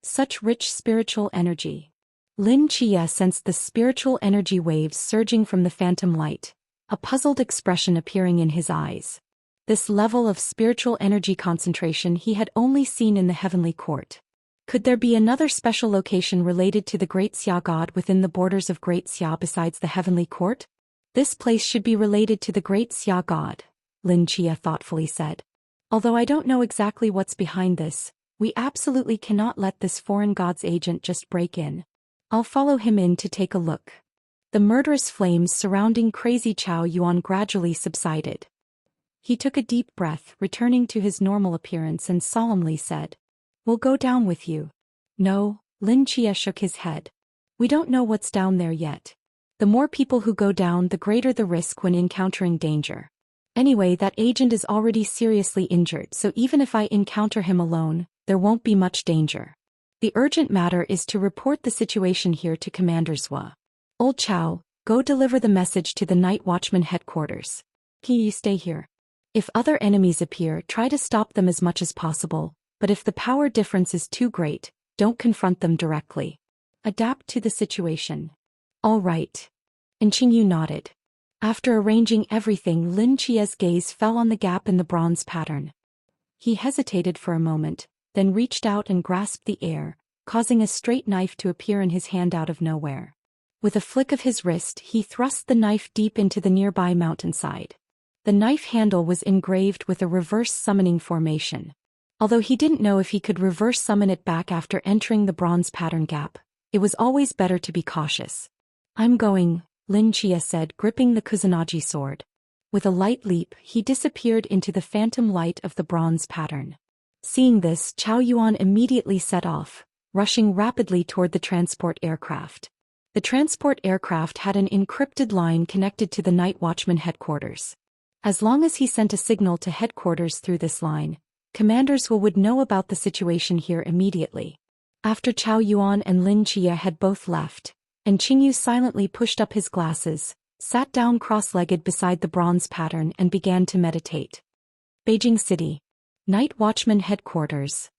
Such rich spiritual energy. Lin Chia sensed the spiritual energy waves surging from the phantom light, a puzzled expression appearing in his eyes. This level of spiritual energy concentration he had only seen in the heavenly court. Could there be another special location related to the Great Xia God within the borders of Great Xia besides the heavenly court? This place should be related to the Great Xia God, Lin Chia thoughtfully said. Although I don't know exactly what's behind this, we absolutely cannot let this foreign god's agent just break in. I'll follow him in to take a look. The murderous flames surrounding crazy Chao Yuan gradually subsided. He took a deep breath, returning to his normal appearance, and solemnly said, "We'll go down with you." "No," Lin Chia shook his head. "We don't know what's down there yet. The more people who go down, the greater the risk when encountering danger. Anyway, that agent is already seriously injured, so even if I encounter him alone, there won't be much danger. The urgent matter is to report the situation here to Commander Zhua. Old Chow, go deliver the message to the Night Watchman headquarters. Can you stay here? If other enemies appear, try to stop them as much as possible, but if the power difference is too great, don't confront them directly. Adapt to the situation." "All right." And Qingyu nodded. After arranging everything, Lin Chia's gaze fell on the gap in the bronze pattern. He hesitated for a moment, then reached out and grasped the air, causing a straight knife to appear in his hand out of nowhere. With a flick of his wrist, he thrust the knife deep into the nearby mountainside. The knife handle was engraved with a reverse summoning formation. Although he didn't know if he could reverse summon it back after entering the bronze pattern gap, it was always better to be cautious. "I'm going," Lin Chia said, gripping the Kusanagi sword. With a light leap, he disappeared into the phantom light of the bronze pattern. Seeing this, Chao Yuan immediately set off, rushing rapidly toward the transport aircraft. The transport aircraft had an encrypted line connected to the Night Watchman headquarters. As long as he sent a signal to headquarters through this line, Commander Zhua would know about the situation here immediately. After Chao Yuan and Lin Chia had both left, and Qingyu silently pushed up his glasses, sat down cross-legged beside the bronze pattern and began to meditate. Beijing City. Night Watchman headquarters.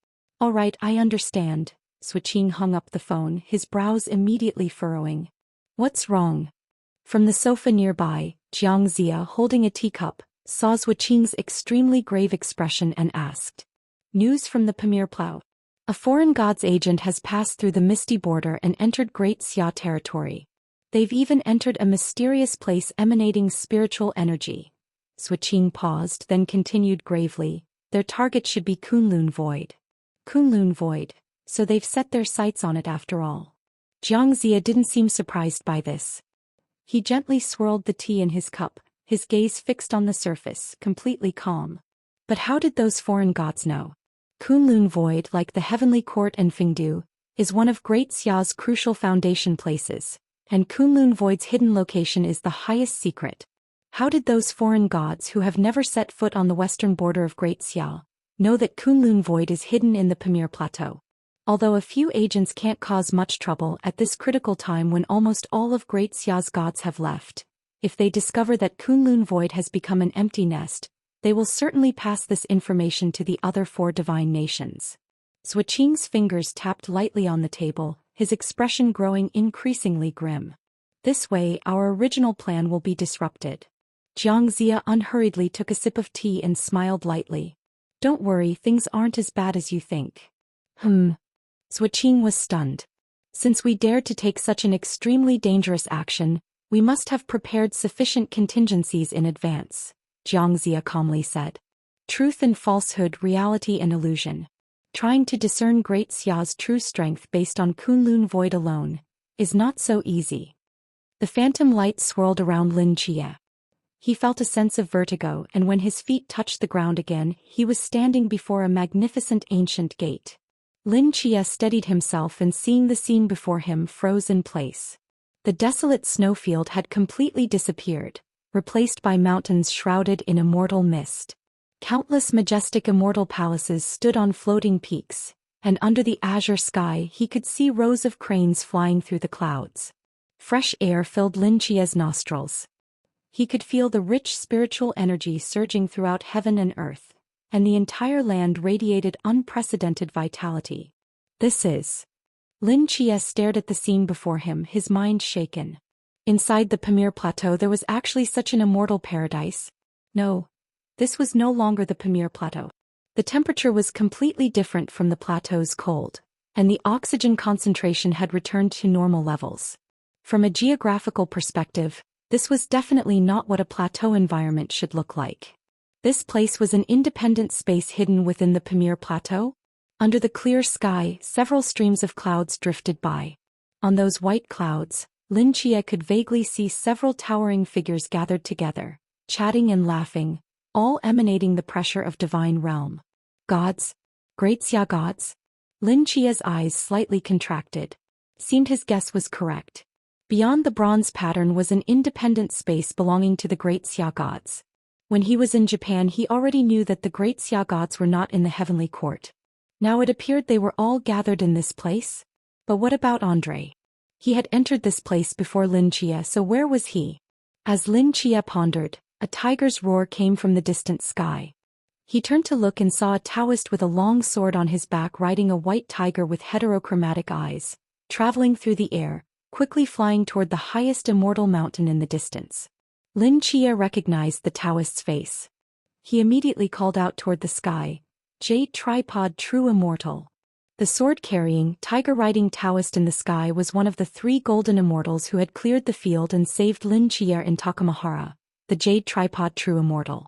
"All right, I understand." Suiqing hung up the phone, his brows immediately furrowing. "What's wrong?" From the sofa nearby, Jiang Zia, holding a teacup, saw Suiqing's extremely grave expression and asked, "News from the Pamir Plough. A foreign god's agent has passed through the misty border and entered Great Xia territory. They've even entered a mysterious place emanating spiritual energy." Suiqing paused, then continued gravely, "Their target should be Kunlun Void." Kunlun Void. So they've set their sights on it after all. Jiang Zia didn't seem surprised by this. He gently swirled the tea in his cup, his gaze fixed on the surface, completely calm. But how did those foreign gods know? Kunlun Void, like the Heavenly Court and Fengdu, is one of Great Xia's crucial foundation places, and Kunlun Void's hidden location is the highest secret. How did those foreign gods who have never set foot on the western border of Great Xia know that Kunlun Void is hidden in the Pamir Plateau? Although a few agents can't cause much trouble at this critical time when almost all of Great Xia's gods have left, if they discover that Kunlun Void has become an empty nest, they will certainly pass this information to the other four divine nations. Suiqing's fingers tapped lightly on the table, his expression growing increasingly grim. "This way, our original plan will be disrupted." Jiang Zia unhurriedly took a sip of tea and smiled lightly. "Don't worry, things aren't as bad as you think." Suiqing was stunned. "Since we dared to take such an extremely dangerous action, we must have prepared sufficient contingencies in advance," Jiang Zia calmly said. "Truth and falsehood, reality and illusion. Trying to discern Great Xia's true strength based on Kunlun Void alone is not so easy." The phantom light swirled around Lin Chia. He felt a sense of vertigo, and when his feet touched the ground again, he was standing before a magnificent ancient gate. Lin Chia steadied himself and, seeing the scene before him, froze in place. The desolate snowfield had completely disappeared, replaced by mountains shrouded in immortal mist. Countless majestic immortal palaces stood on floating peaks, and under the azure sky he could see rows of cranes flying through the clouds. Fresh air filled Lin Chia's nostrils. He could feel the rich spiritual energy surging throughout heaven and earth, and the entire land radiated unprecedented vitality. This is. Lin Chia stared at the scene before him, his mind shaken. Inside the Pamir Plateau there was actually such an immortal paradise. No. This was no longer the Pamir Plateau. The temperature was completely different from the plateau's cold, and the oxygen concentration had returned to normal levels. From a geographical perspective, this was definitely not what a plateau environment should look like. This place was an independent space hidden within the Pamir Plateau. Under the clear sky, several streams of clouds drifted by. On those white clouds, Lin Chia could vaguely see several towering figures gathered together, chatting and laughing, all emanating the pressure of divine realm. Gods? Great Xia gods? Lin Chia's eyes slightly contracted. Seemed his guess was correct. Beyond the bronze pattern was an independent space belonging to the Great Xia gods. When he was in Japan he already knew that the Great Xia gods were not in the heavenly court. Now it appeared they were all gathered in this place? But what about Andre? He had entered this place before Lin Chia, so where was he? As Lin Chia pondered, a tiger's roar came from the distant sky. He turned to look and saw a Taoist with a long sword on his back riding a white tiger with heterochromatic eyes, traveling through the air, quickly flying toward the highest immortal mountain in the distance. Lin Chia recognized the Taoist's face. He immediately called out toward the sky, "Jade Tripod True Immortal." The sword-carrying, tiger-riding Taoist in the sky was one of the 3 golden immortals who had cleared the field and saved Lin Chia in Takamahara, the Jade Tripod True Immortal.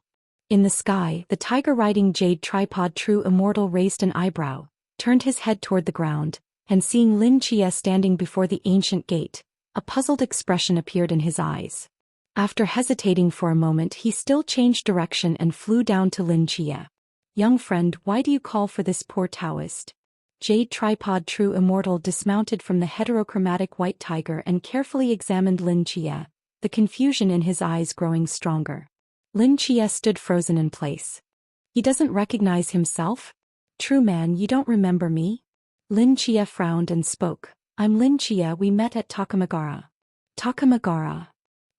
In the sky, the tiger-riding Jade Tripod True Immortal raised an eyebrow, turned his head toward the ground, and seeing Lin Chia standing before the ancient gate, a puzzled expression appeared in his eyes. After hesitating for a moment he still changed direction and flew down to Lin Chia. "Young friend, why do you call for this poor Taoist?" Jade Tripod True Immortal dismounted from the heterochromatic white tiger and carefully examined Lin Chia, the confusion in his eyes growing stronger. Lin Chia stood frozen in place. He doesn't recognize himself? "True man, you don't remember me?" Lin Chia frowned and spoke. "I'm Lin Chia, we met at Takamagara." Takamagara.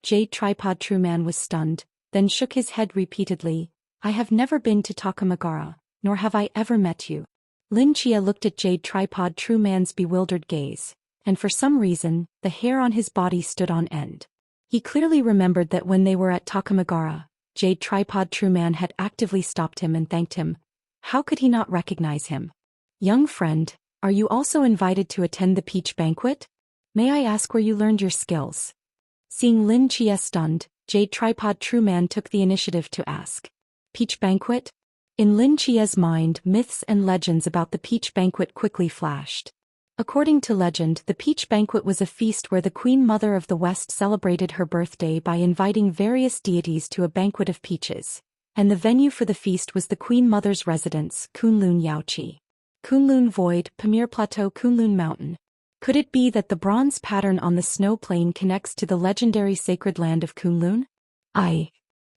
Jade Tripod True Man was stunned, then shook his head repeatedly. "I have never been to Takamagara, nor have I ever met you." Lin Chia looked at Jade Tripod True Man's bewildered gaze, and for some reason, the hair on his body stood on end. He clearly remembered that when they were at Takamagara, Jade Tripod True Man had actively stopped him and thanked him. How could he not recognize him? "Young friend, are you also invited to attend the peach banquet? May I ask where you learned your skills?" Seeing Lin Chia stunned, Jade Tripod True Man took the initiative to ask. "Peach banquet?" In Lin Chia's mind, myths and legends about the peach banquet quickly flashed. According to legend, the peach banquet was a feast where the Queen Mother of the West celebrated her birthday by inviting various deities to a banquet of peaches, and the venue for the feast was the Queen Mother's residence, Kunlun Yaoqi. Kunlun Void, Pamir Plateau, Kunlun Mountain. Could it be that the bronze pattern on the snow plain connects to the legendary sacred land of Kunlun?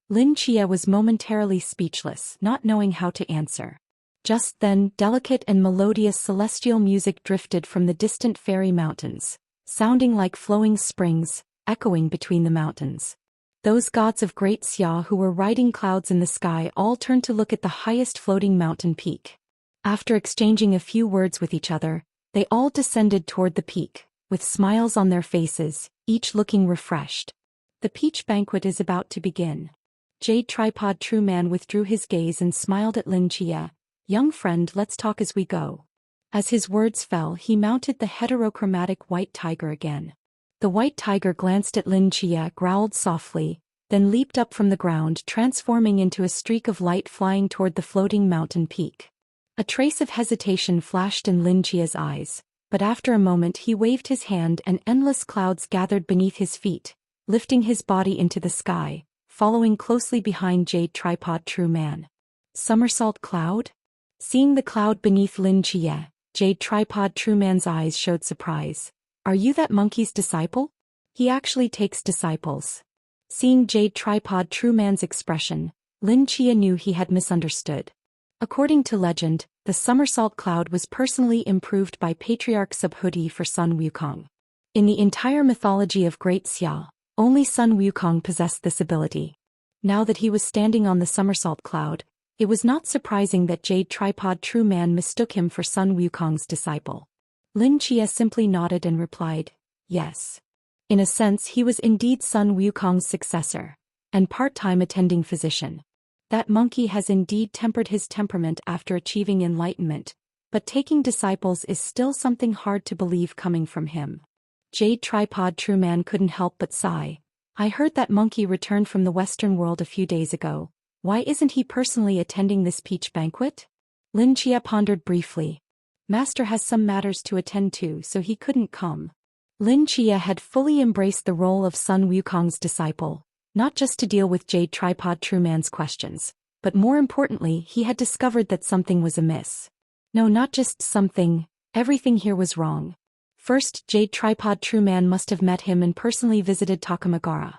Lin Chia was momentarily speechless, not knowing how to answer. Just then, delicate and melodious celestial music drifted from the distant fairy mountains, sounding like flowing springs, echoing between the mountains. Those gods of Great Xia who were riding clouds in the sky all turned to look at the highest floating mountain peak. After exchanging a few words with each other, they all descended toward the peak, with smiles on their faces, each looking refreshed. The peach banquet is about to begin. Jade Tripod True Man withdrew his gaze and smiled at Lin Chia. "Young friend, let's talk as we go." As his words fell, he mounted the heterochromatic white tiger again. The white tiger glanced at Lin Chia, growled softly, then leaped up from the ground, transforming into a streak of light flying toward the floating mountain peak. A trace of hesitation flashed in Lin Chia's eyes, but after a moment he waved his hand and endless clouds gathered beneath his feet, lifting his body into the sky, following closely behind Jade Tripod True Man. Somersault cloud? Seeing the cloud beneath Lin Chia, Jade Tripod True Man's eyes showed surprise. "Are you that monkey's disciple? He actually takes disciples." Seeing Jade Tripod True Man's expression, Lin Chia knew he had misunderstood. According to legend, the somersault cloud was personally improved by Patriarch Subhuti for Sun Wukong. In the entire mythology of Great Xia, only Sun Wukong possessed this ability. Now that he was standing on the somersault cloud, It was not surprising that Jade Tripod True Man mistook him for Sun Wukong's disciple. Lin Chia simply nodded and replied, yes. In a sense he was indeed Sun Wukong's successor, and part-time attending physician. That monkey has indeed tempered his temperament after achieving enlightenment, but taking disciples is still something hard to believe coming from him. Jade Tripod True Man couldn't help but sigh. I heard that monkey returned from the Western world a few days ago. Why isn't he personally attending this peach banquet? Lin Chia pondered briefly. Master has some matters to attend to, so he couldn't come. Lin Chia had fully embraced the role of Sun Wukong's disciple, not just to deal with Jade Tripod True Man's questions, but more importantly he had discovered that something was amiss. No, not just something, everything here was wrong. First, Jade Tripod True Man must have met him and personally visited Takamagara.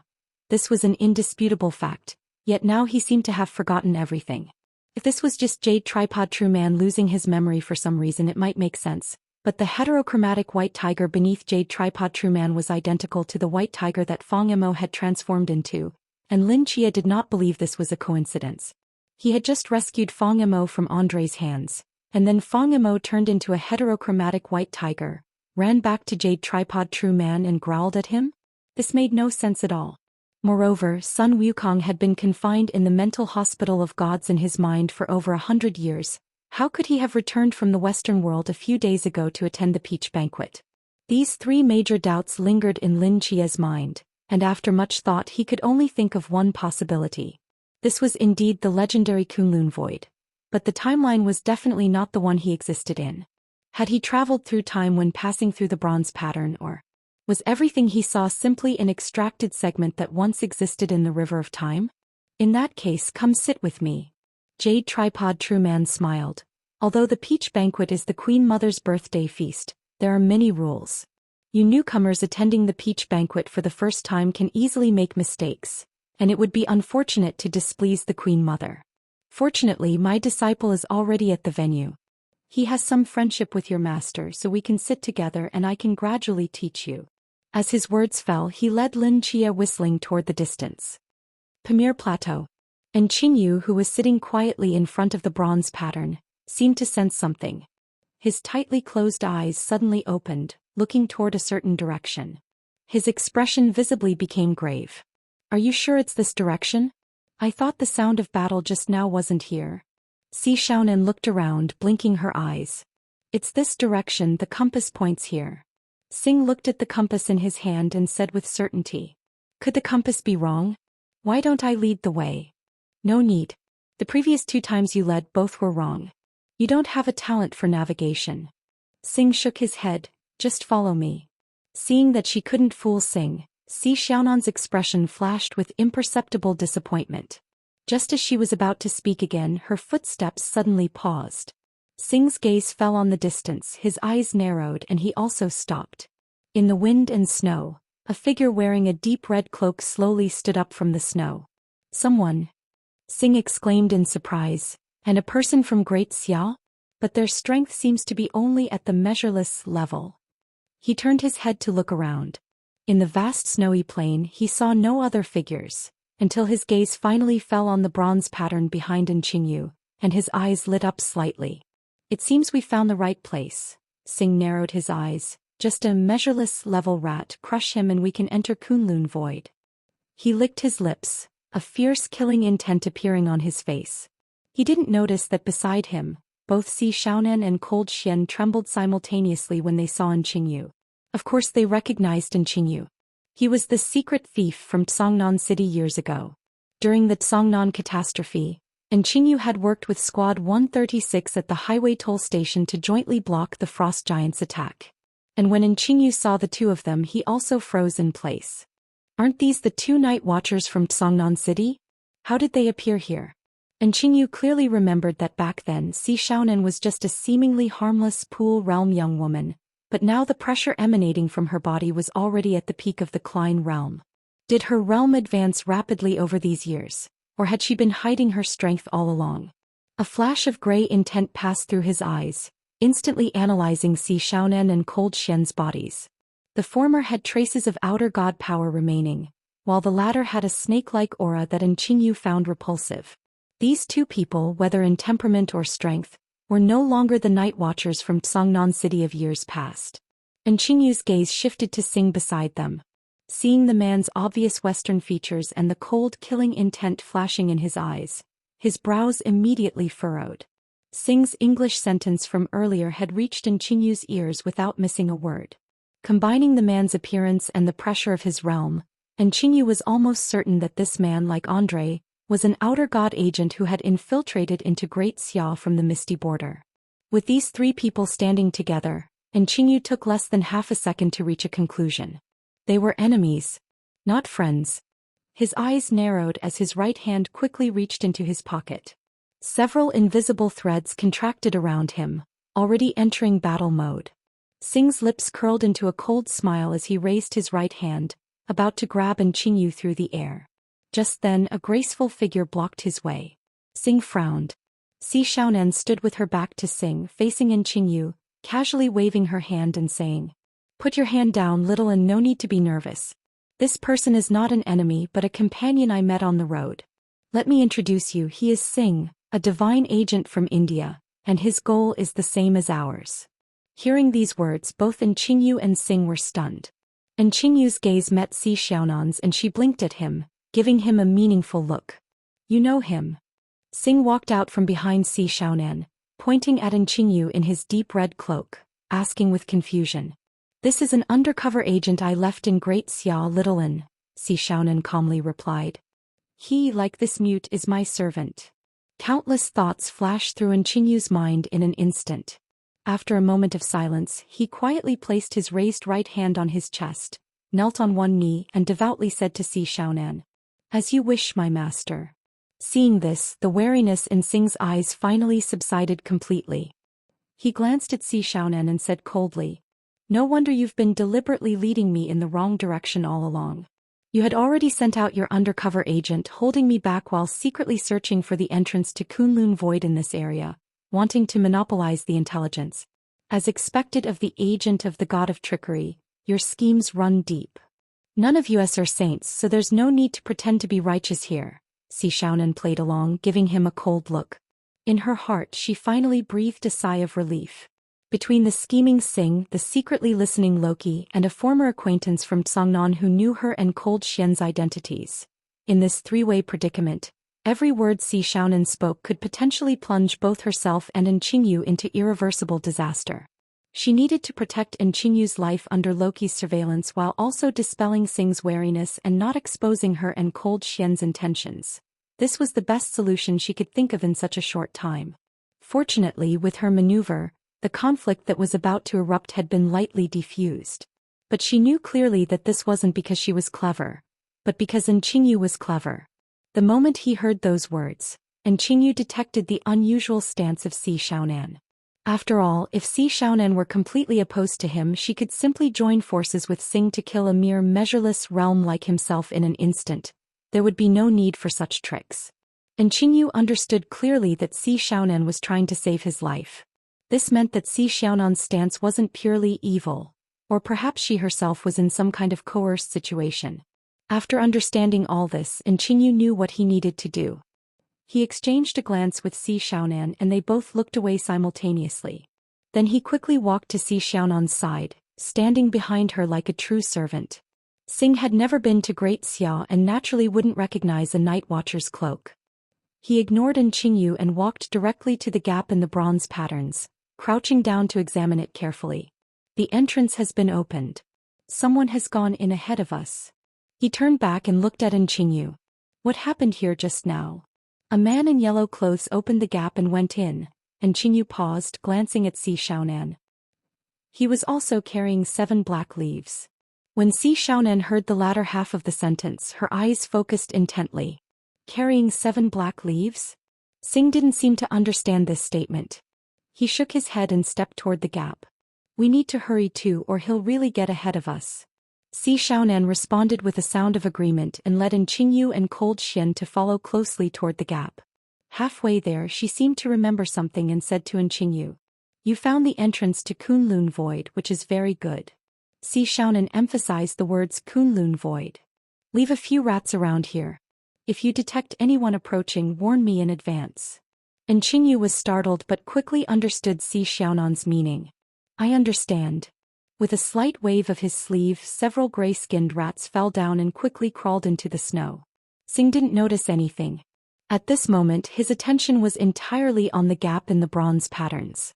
This was an indisputable fact, yet now he seemed to have forgotten everything. If this was just Jade Tripod True Man losing his memory for some reason it might make sense, but the heterochromatic white tiger beneath Jade Tripod True Man was identical to the white tiger that Fong Mo had transformed into, and Lin Chia did not believe this was a coincidence. He had just rescued Fong Mo from Andre's hands, and then Fong Mo turned into a heterochromatic white tiger, ran back to Jade Tripod True Man and growled at him? This made no sense at all. Moreover, Sun Wukong had been confined in the mental hospital of gods in his mind for over 100 years. How could he have returned from the Western world a few days ago to attend the peach banquet? These three major doubts lingered in Lin Chia's mind, and after much thought he could only think of one possibility. This was indeed the legendary Kunlun Void. But the timeline was definitely not the one he existed in. Had he traveled through time when passing through the bronze pattern, or was everything he saw simply an extracted segment that once existed in the river of time? In that case, come sit with me. Jade Tripod True Man smiled. Although the peach banquet is the Queen Mother's birthday feast, there are many rules. You newcomers attending the peach banquet for the first time can easily make mistakes, and it would be unfortunate to displease the Queen Mother. Fortunately, my disciple is already at the venue. He has some friendship with your master, so we can sit together and I can gradually teach you. As his words fell, he led Lin Chia whistling toward the distance. Pamir Plateau. And Qingyu, who was sitting quietly in front of the bronze pattern, seemed to sense something. His tightly closed eyes suddenly opened, looking toward a certain direction. His expression visibly became grave. Are you sure it's this direction? I thought the sound of battle just now wasn't here. Si Xiaonan looked around, blinking her eyes. It's this direction, the compass points here. Sing looked at the compass in his hand and said with certainty. Could the compass be wrong? Why don't I lead the way? No need. The previous 2 times you led both were wrong. You don't have a talent for navigation. Sing shook his head, just follow me. Seeing that she couldn't fool Sing, Si Xiaonan's expression flashed with imperceptible disappointment. Just as she was about to speak again, her footsteps suddenly paused. Sing's gaze fell on the distance, his eyes narrowed and he also stopped. In the wind and snow, a figure wearing a deep red cloak slowly stood up from the snow. Someone? Sing exclaimed in surprise. And a person from Great Xia? But their strength seems to be only at the measureless level. He turned his head to look around. In the vast snowy plain he saw no other figures, until his gaze finally fell on the bronze pattern behind Qingyu, and his eyes lit up slightly. It seems we found the right place. Sing narrowed his eyes. Just a measureless level rat, crush him and we can enter Kunlun Void. He licked his lips, a fierce killing intent appearing on his face. He didn't notice that beside him, both Si Xiaonan and Cold Xian trembled simultaneously when they saw Qingyu. Of course they recognized Qingyu. He was the secret thief from Tsongnan City years ago. During the Tsongnan catastrophe, Qingyu had worked with Squad 136 at the highway toll station to jointly block the Frost Giant's attack. And when Qingyu saw the two of them he also froze in place. Aren't these the 2 night watchers from Tsongnan City? How did they appear here? Qingyu clearly remembered that back then Si Xiaonan was just a seemingly harmless Pool Realm young woman, but now the pressure emanating from her body was already at the peak of the Klein realm. Did her realm advance rapidly over these years, or had she been hiding her strength all along? A flash of gray intent passed through his eyes, instantly analyzing Si Xiaonan and Cold Xian's bodies. The former had traces of outer god power remaining, while the latter had a snake-like aura that Qingyu found repulsive. These two people, whether in temperament or strength, were no longer the night watchers from Songnan City of years past. And Qingyu's gaze shifted to Sing beside them. Seeing the man's obvious Western features and the cold, killing intent flashing in his eyes, his brows immediately furrowed. Sing's English sentence from earlier had reached in Qingyu's ears without missing a word. Combining the man's appearance and the pressure of his realm, and Qingyu was almost certain that this man, like Andre, was an outer god agent who had infiltrated into Great Xia from the misty border. With these three people standing together, and Qingyu took less than half a second to reach a conclusion. They were enemies, not friends. His eyes narrowed as his right hand quickly reached into his pocket. Several invisible threads contracted around him, already entering battle mode. Sing's lips curled into a cold smile as he raised his right hand, about to grab Qingyu through the air. Just then a graceful figure blocked his way. Sing frowned. Si Xiaonan stood with her back to Sing, facing Qingyu, casually waving her hand and saying, "Put your hand down, little, and no need to be nervous. This person is not an enemy but a companion I met on the road. Let me introduce you, he is Sing, a divine agent from India, and his goal is the same as ours." Hearing these words, both Qingyu and Sing were stunned. Qingyu's gaze met Si Xiaonan's and she blinked at him, giving him a meaningful look. "You know him." Sing walked out from behind Si Xiaonan, pointing at Qingyu in his deep red cloak, asking with confusion. "This is an undercover agent I left in Great Xia, Littlein," Si Xiaonan calmly replied. "He, like this mute, is my servant." Countless thoughts flashed through Qingyu's mind in an instant. After a moment of silence, he quietly placed his raised right hand on his chest, knelt on one knee and devoutly said to Si Xiaonan, "As you wish, my master." Seeing this, the wariness in Sing's eyes finally subsided completely. He glanced at Si Xiaonan and said coldly, "No wonder you've been deliberately leading me in the wrong direction all along. You had already sent out your undercover agent, holding me back while secretly searching for the entrance to Kunlun Void in this area, wanting to monopolize the intelligence. As expected of the agent of the god of trickery, your schemes run deep. None of us are saints, so there's no need to pretend to be righteous here." Si Xiaonan played along, giving him a cold look. In her heart she finally breathed a sigh of relief. Between the scheming Sing, the secretly listening Loki, and a former acquaintance from Songnan who knew her and Cold Xian's identities. In this three-way predicament, every word Si Xiaonan spoke could potentially plunge both herself and Qingyu into irreversible disaster. She needed to protect Qingyu's life under Loki's surveillance while also dispelling Sing's wariness and not exposing her and Cold Xian's intentions. This was the best solution she could think of in such a short time. Fortunately, with her maneuver, the conflict that was about to erupt had been lightly defused. But she knew clearly that this wasn't because she was clever, but because Qingyu was clever. The moment he heard those words, Qingyu detected the unusual stance of Si Xiaonan. After all, if Si Xiaonan were completely opposed to him, she could simply join forces with Sing to kill a mere measureless realm like himself in an instant. There would be no need for such tricks. Qingyu understood clearly that Si Xiaonan was trying to save his life. This meant that Si Xiaonan's stance wasn't purely evil, or perhaps she herself was in some kind of coerced situation. After understanding all this, Qingyu knew what he needed to do. He exchanged a glance with Si Xiaonan and they both looked away simultaneously. Then he quickly walked to Si Xiaonan's side, standing behind her like a true servant. Sing had never been to Great Xia and naturally wouldn't recognize a night watcher's cloak. He ignored Qingyu and walked directly to the gap in the bronze patterns, crouching down to examine it carefully. "The entrance has been opened. Someone has gone in ahead of us." He turned back and looked at Qingyu. "What happened here just now?" A man in yellow clothes opened the gap and went in, and Qingyu paused, glancing at Si Xiaonan. He was also carrying 7 black leaves. When Si Xiaonan heard the latter half of the sentence, her eyes focused intently. Carrying 7 black leaves? Sing didn't seem to understand this statement. He shook his head and stepped toward the gap. "We need to hurry too, or he'll really get ahead of us." Si Xiaonan responded with a sound of agreement and led Qingyu and Cold Xian to follow closely toward the gap. Halfway there, she seemed to remember something and said to Qingyu, "You found the entrance to Kunlun Void, which is very good." Si Xiaonan emphasized the words Kunlun Void. "Leave a few rats around here." If you detect anyone approaching, warn me in advance. And Qingyu was startled but quickly understood Si Xiaonan's meaning. I understand. With a slight wave of his sleeve, several gray-skinned rats fell down and quickly crawled into the snow. Xing didn't notice anything. At this moment, his attention was entirely on the gap in the bronze patterns.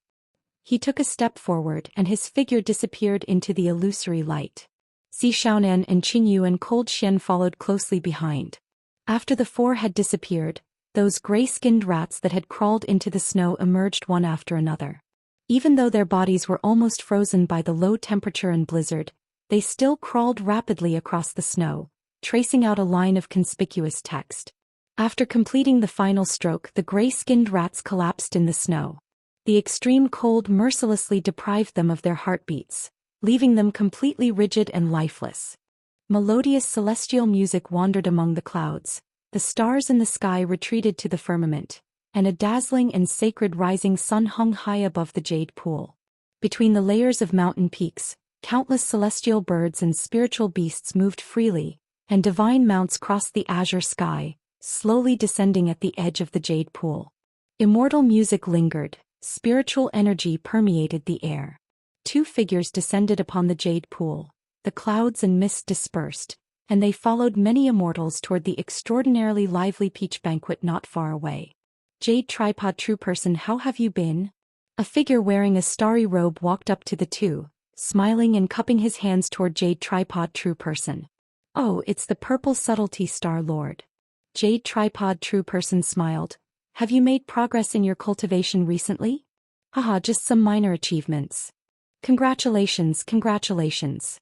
He took a step forward and his figure disappeared into the illusory light. Si Xiaonan and Qingyu and Cold Xian followed closely behind. After the four had disappeared, those gray-skinned rats that had crawled into the snow emerged one after another. Even though their bodies were almost frozen by the low temperature and blizzard, they still crawled rapidly across the snow, tracing out a line of conspicuous text. After completing the final stroke, the gray-skinned rats collapsed in the snow. The extreme cold mercilessly deprived them of their heartbeats, leaving them completely rigid and lifeless. Melodious celestial music wandered among the clouds, the stars in the sky retreated to the firmament, and a dazzling and sacred rising sun hung high above the jade pool. Between the layers of mountain peaks, countless celestial birds and spiritual beasts moved freely, and divine mounts crossed the azure sky, slowly descending at the edge of the jade pool. Immortal music lingered, spiritual energy permeated the air. Two figures descended upon the jade pool. The clouds and mist dispersed, and they followed many immortals toward the extraordinarily lively peach banquet not far away. Jade Tripod True Person, how have you been? A figure wearing a starry robe walked up to the two, smiling and cupping his hands toward Jade Tripod True Person. Oh, it's the Purple Subtlety Star Lord. Jade Tripod True Person smiled. Have you made progress in your cultivation recently? Haha, just some minor achievements. Congratulations, congratulations.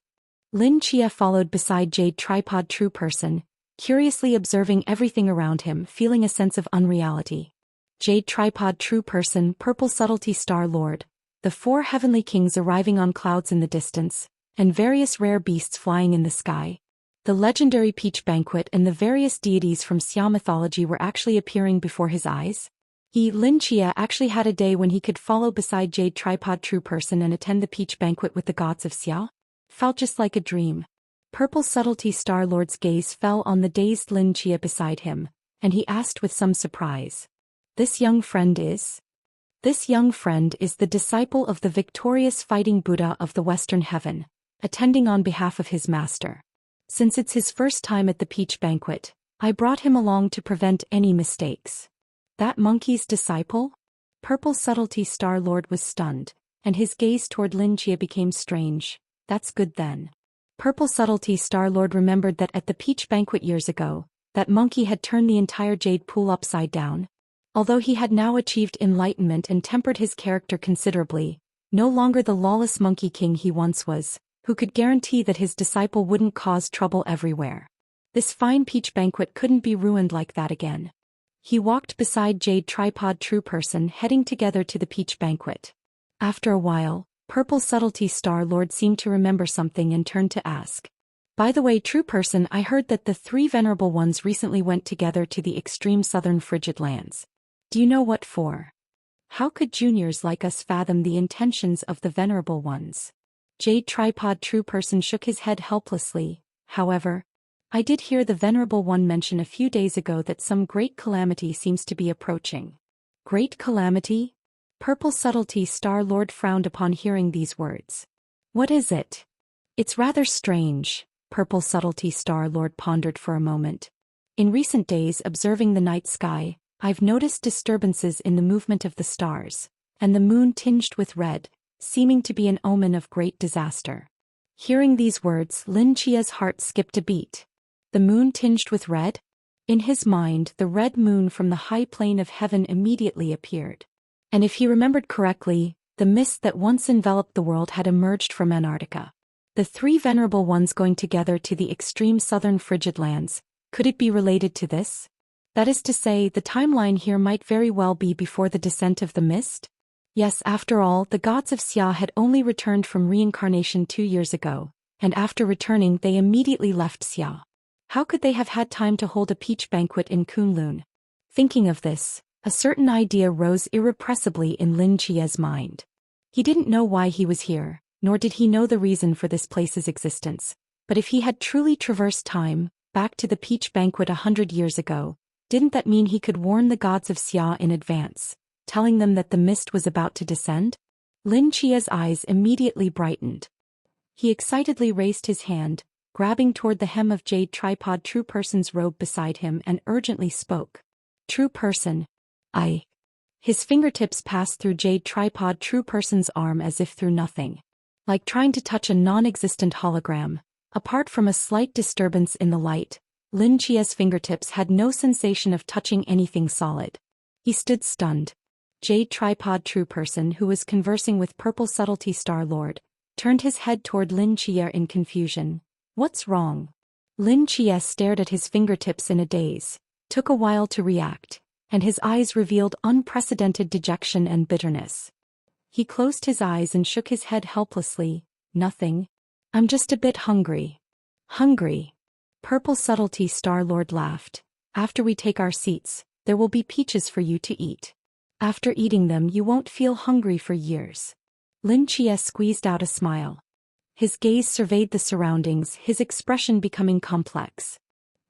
Lin Chia followed beside Jade Tripod True Person, curiously observing everything around him, feeling a sense of unreality. Jade Tripod True Person, Purple Subtlety Star Lord, the four heavenly kings arriving on clouds in the distance, and various rare beasts flying in the sky. The legendary peach banquet and the various deities from Xia mythology were actually appearing before his eyes. Lin Chia actually had a day when he could follow beside Jade Tripod True Person and attend the peach banquet with the gods of Xia. Felt just like a dream. Purple Subtlety Star Lord's gaze fell on the dazed Lin Chia beside him, and he asked with some surprise. This young friend is the disciple of the victorious fighting Buddha of the Western Heaven, attending on behalf of his master. Since it's his first time at the peach banquet, I brought him along to prevent any mistakes. That monkey's disciple? Purple Subtlety Star Lord was stunned, and his gaze toward Lin Chia became strange. That's good then. Purple Subtlety Star Lord remembered that at the peach banquet years ago, that monkey had turned the entire jade pool upside down. Although he had now achieved enlightenment and tempered his character considerably, no longer the lawless monkey king he once was, who could guarantee that his disciple wouldn't cause trouble everywhere. This fine peach banquet couldn't be ruined like that again. He walked beside Jade Tripod True Person, heading together to the peach banquet. After a while, Purple Subtlety Star Lord seemed to remember something and turned to ask. By the way, True Person, I heard that the three Venerable Ones recently went together to the extreme southern frigid lands. Do you know what for? How could juniors like us fathom the intentions of the Venerable Ones? Jade Tripod True Person shook his head helplessly. However, I did hear the Venerable One mention a few days ago that some great calamity seems to be approaching. Great calamity? Purple Subtlety Star Lord frowned upon hearing these words. What is it? It's rather strange, Purple Subtlety Star Lord pondered for a moment. In recent days, observing the night sky, I've noticed disturbances in the movement of the stars, and the moon tinged with red, seeming to be an omen of great disaster. Hearing these words, Lin Chia's heart skipped a beat. The moon tinged with red? In his mind, the red moon from the high plane of heaven immediately appeared. And if he remembered correctly, the mist that once enveloped the world had emerged from Antarctica. The three Venerable Ones going together to the extreme southern frigid lands, could it be related to this? That is to say, the timeline here might very well be before the descent of the mist? Yes, after all, the gods of Xia had only returned from reincarnation 2 years ago, and after returning they immediately left Xia. How could they have had time to hold a peach banquet in Kunlun? Thinking of this, a certain idea rose irrepressibly in Lin Chia's mind. He didn't know why he was here, nor did he know the reason for this place's existence, but if he had truly traversed time, back to the peach banquet 100 years ago, didn't that mean he could warn the gods of Xia in advance, telling them that the mist was about to descend? Lin Chia's eyes immediately brightened. He excitedly raised his hand, grabbing toward the hem of Jade Tripod True Person's robe beside him and urgently spoke. True Person. His fingertips passed through Jade Tripod True Person's arm as if through nothing. Like trying to touch a non-existent hologram. Apart from a slight disturbance in the light, Lin Chia's fingertips had no sensation of touching anything solid. He stood stunned. Jade Tripod True Person, who was conversing with Purple Subtlety Star Lord, turned his head toward Lin Chia in confusion. What's wrong? Lin Chia stared at his fingertips in a daze, took a while to react, and his eyes revealed unprecedented dejection and bitterness. He closed his eyes and shook his head helplessly. Nothing. I'm just a bit hungry. Hungry? Purple Subtlety Star Lord laughed. After we take our seats, there will be peaches for you to eat. After eating them you won't feel hungry for years. Lin Chia squeezed out a smile. His gaze surveyed the surroundings, his expression becoming complex.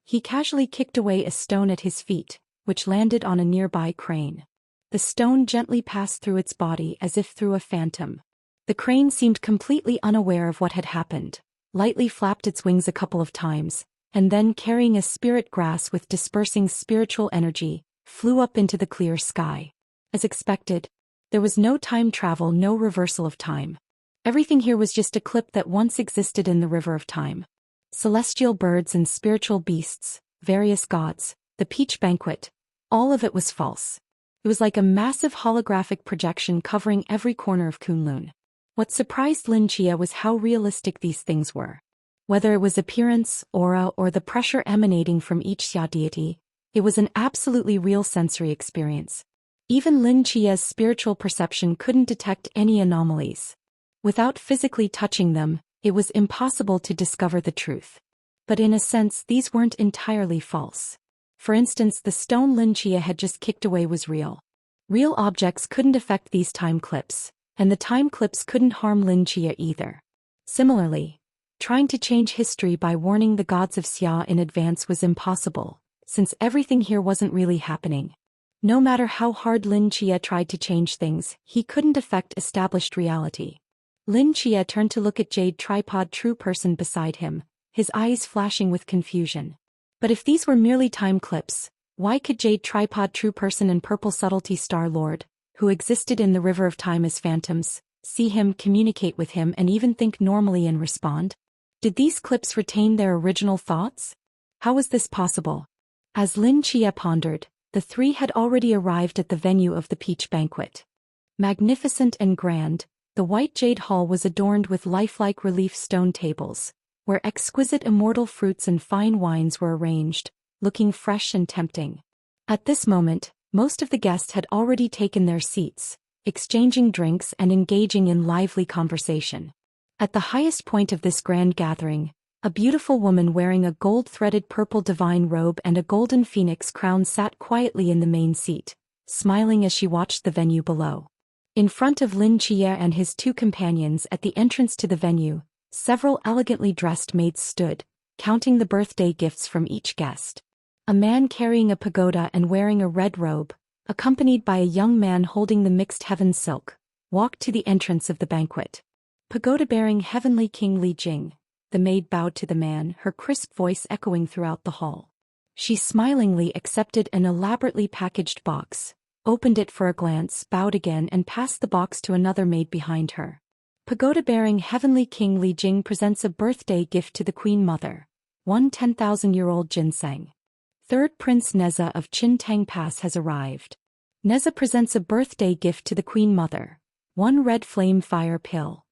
He casually kicked away a stone at his feet, which landed on a nearby crane. The stone gently passed through its body as if through a phantom. The crane seemed completely unaware of what had happened, lightly flapped its wings a couple of times, and then carrying a spirit grass with dispersing spiritual energy, flew up into the clear sky. As expected, there was no time travel, no reversal of time. Everything here was just a clip that once existed in the river of time. Celestial birds and spiritual beasts, various gods, the peach banquet, all of it was false. It was like a massive holographic projection covering every corner of Kunlun. What surprised Lin Chia was how realistic these things were. Whether it was appearance, aura, or the pressure emanating from each Xia deity, it was an absolutely real sensory experience. Even Lin Chia's spiritual perception couldn't detect any anomalies. Without physically touching them, it was impossible to discover the truth. But in a sense, these weren't entirely false. For instance, the stone Lin Chia had just kicked away was real. Real objects couldn't affect these time clips, and the time clips couldn't harm Lin Chia either. Similarly, trying to change history by warning the gods of Xia in advance was impossible, since everything here wasn't really happening. No matter how hard Lin Chia tried to change things, he couldn't affect established reality. Lin Chia turned to look at Jade Tripod True Person beside him, his eyes flashing with confusion. But if these were merely time clips, why could Jade Tripod True Person and Purple Subtlety Star Lord, who existed in the river of time as phantoms, see him, communicate with him, and even think normally and respond? Did these clips retain their original thoughts? How was this possible? As Lin Chia pondered, the three had already arrived at the venue of the peach banquet. Magnificent and grand, the white jade hall was adorned with lifelike relief stone tables, where exquisite immortal fruits and fine wines were arranged, looking fresh and tempting. At this moment, most of the guests had already taken their seats, exchanging drinks and engaging in lively conversation. At the highest point of this grand gathering, a beautiful woman wearing a gold-threaded purple divine robe and a golden phoenix crown sat quietly in the main seat, smiling as she watched the venue below. In front of Lin Chia and his two companions at the entrance to the venue, several elegantly dressed maids stood, counting the birthday gifts from each guest. A man carrying a pagoda and wearing a red robe, accompanied by a young man holding the mixed heaven silk, walked to the entrance of the banquet. Pagoda-bearing Heavenly King Li Jing, the maid bowed to the man, her crisp voice echoing throughout the hall. She smilingly accepted an elaborately packaged box, opened it for a glance, bowed again, and passed the box to another maid behind her. Pagoda-bearing Heavenly King Li Jing presents a birthday gift to the Queen Mother, one 10,000-year-old ginseng. Third Prince Neza of Chin Tang Pass has arrived. Neza presents a birthday gift to the Queen Mother, one red flame fire pill.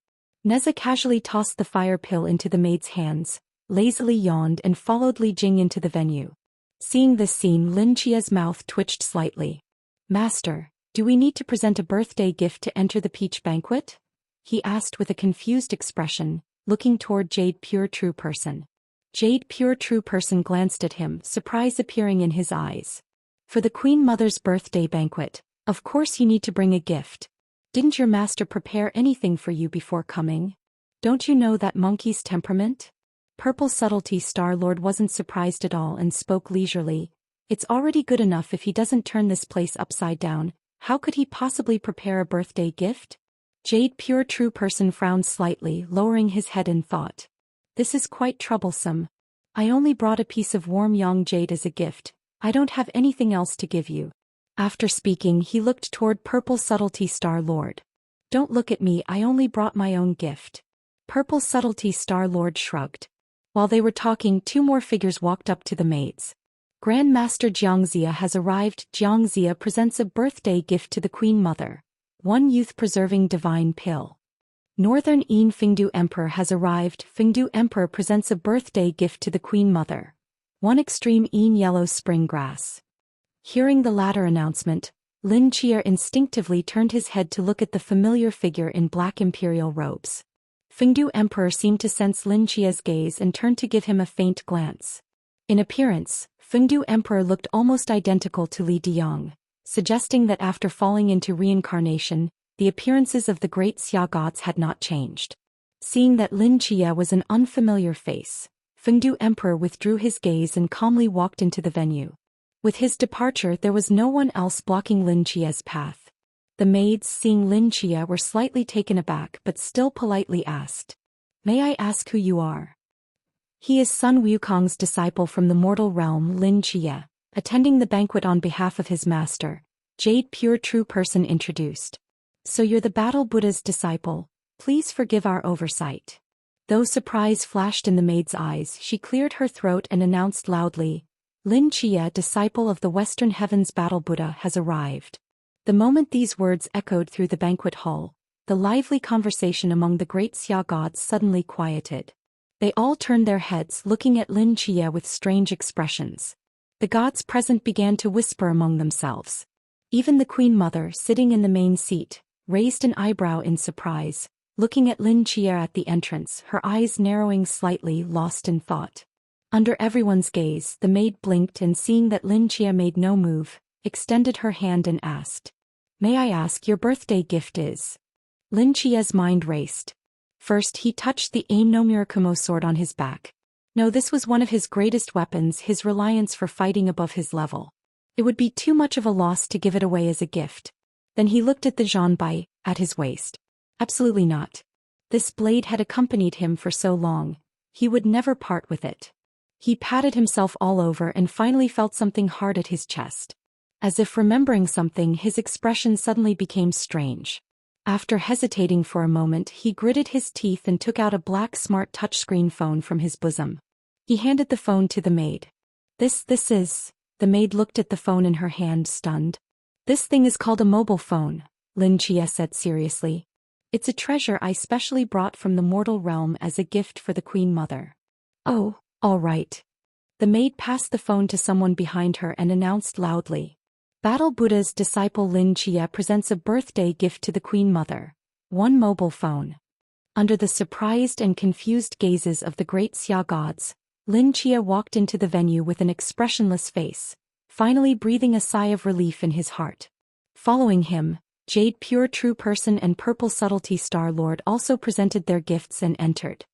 Neza casually tossed the fire pill into the maid's hands, lazily yawned and followed Li Jing into the venue. Seeing this scene, Lin Chia's mouth twitched slightly. Master, do we need to present a birthday gift to enter the peach banquet? He asked with a confused expression, looking toward Jade Pure True Person. Jade Pure True Person glanced at him, surprise appearing in his eyes. For the Queen Mother's birthday banquet, of course you need to bring a gift. Didn't your master prepare anything for you before coming? Don't you know that monkey's temperament? Purple Subtlety Star-Lord wasn't surprised at all and spoke leisurely. It's already good enough if he doesn't turn this place upside down. How could he possibly prepare a birthday gift? Jade Pure True Person frowned slightly, lowering his head in thought. This is quite troublesome. I only brought a piece of warm young jade as a gift. I don't have anything else to give you. After speaking, he looked toward Purple Subtlety Star-Lord. Don't look at me, I only brought my own gift. Purple Subtlety Star-Lord shrugged. While they were talking, two more figures walked up to the maids. Grandmaster Jiangxia has arrived. Jiangxia presents a birthday gift to the Queen Mother. One youth-preserving divine pill. Northern Yin Fengdu Emperor has arrived. Fengdu Emperor presents a birthday gift to the Queen Mother. One extreme Yin yellow spring grass. Hearing the latter announcement, Lin Chia instinctively turned his head to look at the familiar figure in black imperial robes. Fengdu Emperor seemed to sense Lin Chia's gaze and turned to give him a faint glance. In appearance, Fengdu Emperor looked almost identical to Li Diyang, suggesting that after falling into reincarnation, the appearances of the great Xia gods had not changed. Seeing that Lin Chia was an unfamiliar face, Fengdu Emperor withdrew his gaze and calmly walked into the venue. With his departure, there was no one else blocking Lin Chia's path. The maids, seeing Lin Chia, were slightly taken aback but still politely asked, "May I ask who you are?" He is Sun Wukong's disciple from the mortal realm, Lin Chia, attending the banquet on behalf of his master, Jade Pure True Person introduced. So you're the Battle Buddha's disciple, please forgive our oversight. Though surprise flashed in the maid's eyes, she cleared her throat and announced loudly, Lin Chia, disciple of the Western Heavens Battle Buddha, has arrived. The moment these words echoed through the banquet hall, the lively conversation among the great Xia gods suddenly quieted. They all turned their heads, looking at Lin Chia with strange expressions. The gods present began to whisper among themselves. Even the Queen Mother, sitting in the main seat, raised an eyebrow in surprise, looking at Lin Chia at the entrance, her eyes narrowing slightly, lost in thought. Under everyone's gaze, the maid blinked and, seeing that Lin Chia made no move, extended her hand and asked, "May I ask your birthday gift is?" Lin Chia's mind raced. First he touched the Aim no Murakumo sword on his back. No, this was one of his greatest weapons, his reliance for fighting above his level. It would be too much of a loss to give it away as a gift. Then he looked at the Zhanbai, at his waist. Absolutely not. This blade had accompanied him for so long, he would never part with it. He patted himself all over and finally felt something hard at his chest. As if remembering something, his expression suddenly became strange. After hesitating for a moment, he gritted his teeth and took out a black smart touchscreen phone from his bosom. He handed the phone to the maid. This is... The maid looked at the phone in her hand, stunned. "This thing is called a mobile phone," Lin Chia said seriously. "It's a treasure I specially brought from the mortal realm as a gift for the Queen Mother." "Oh, all right." The maid passed the phone to someone behind her and announced loudly, Battle Buddha's disciple Lin Chia presents a birthday gift to the Queen Mother. One mobile phone. Under the surprised and confused gazes of the great Xia gods, Lin Chia walked into the venue with an expressionless face, finally breathing a sigh of relief in his heart. Following him, Jade Pure True Person and Purple Subtlety Star-Lord also presented their gifts and entered.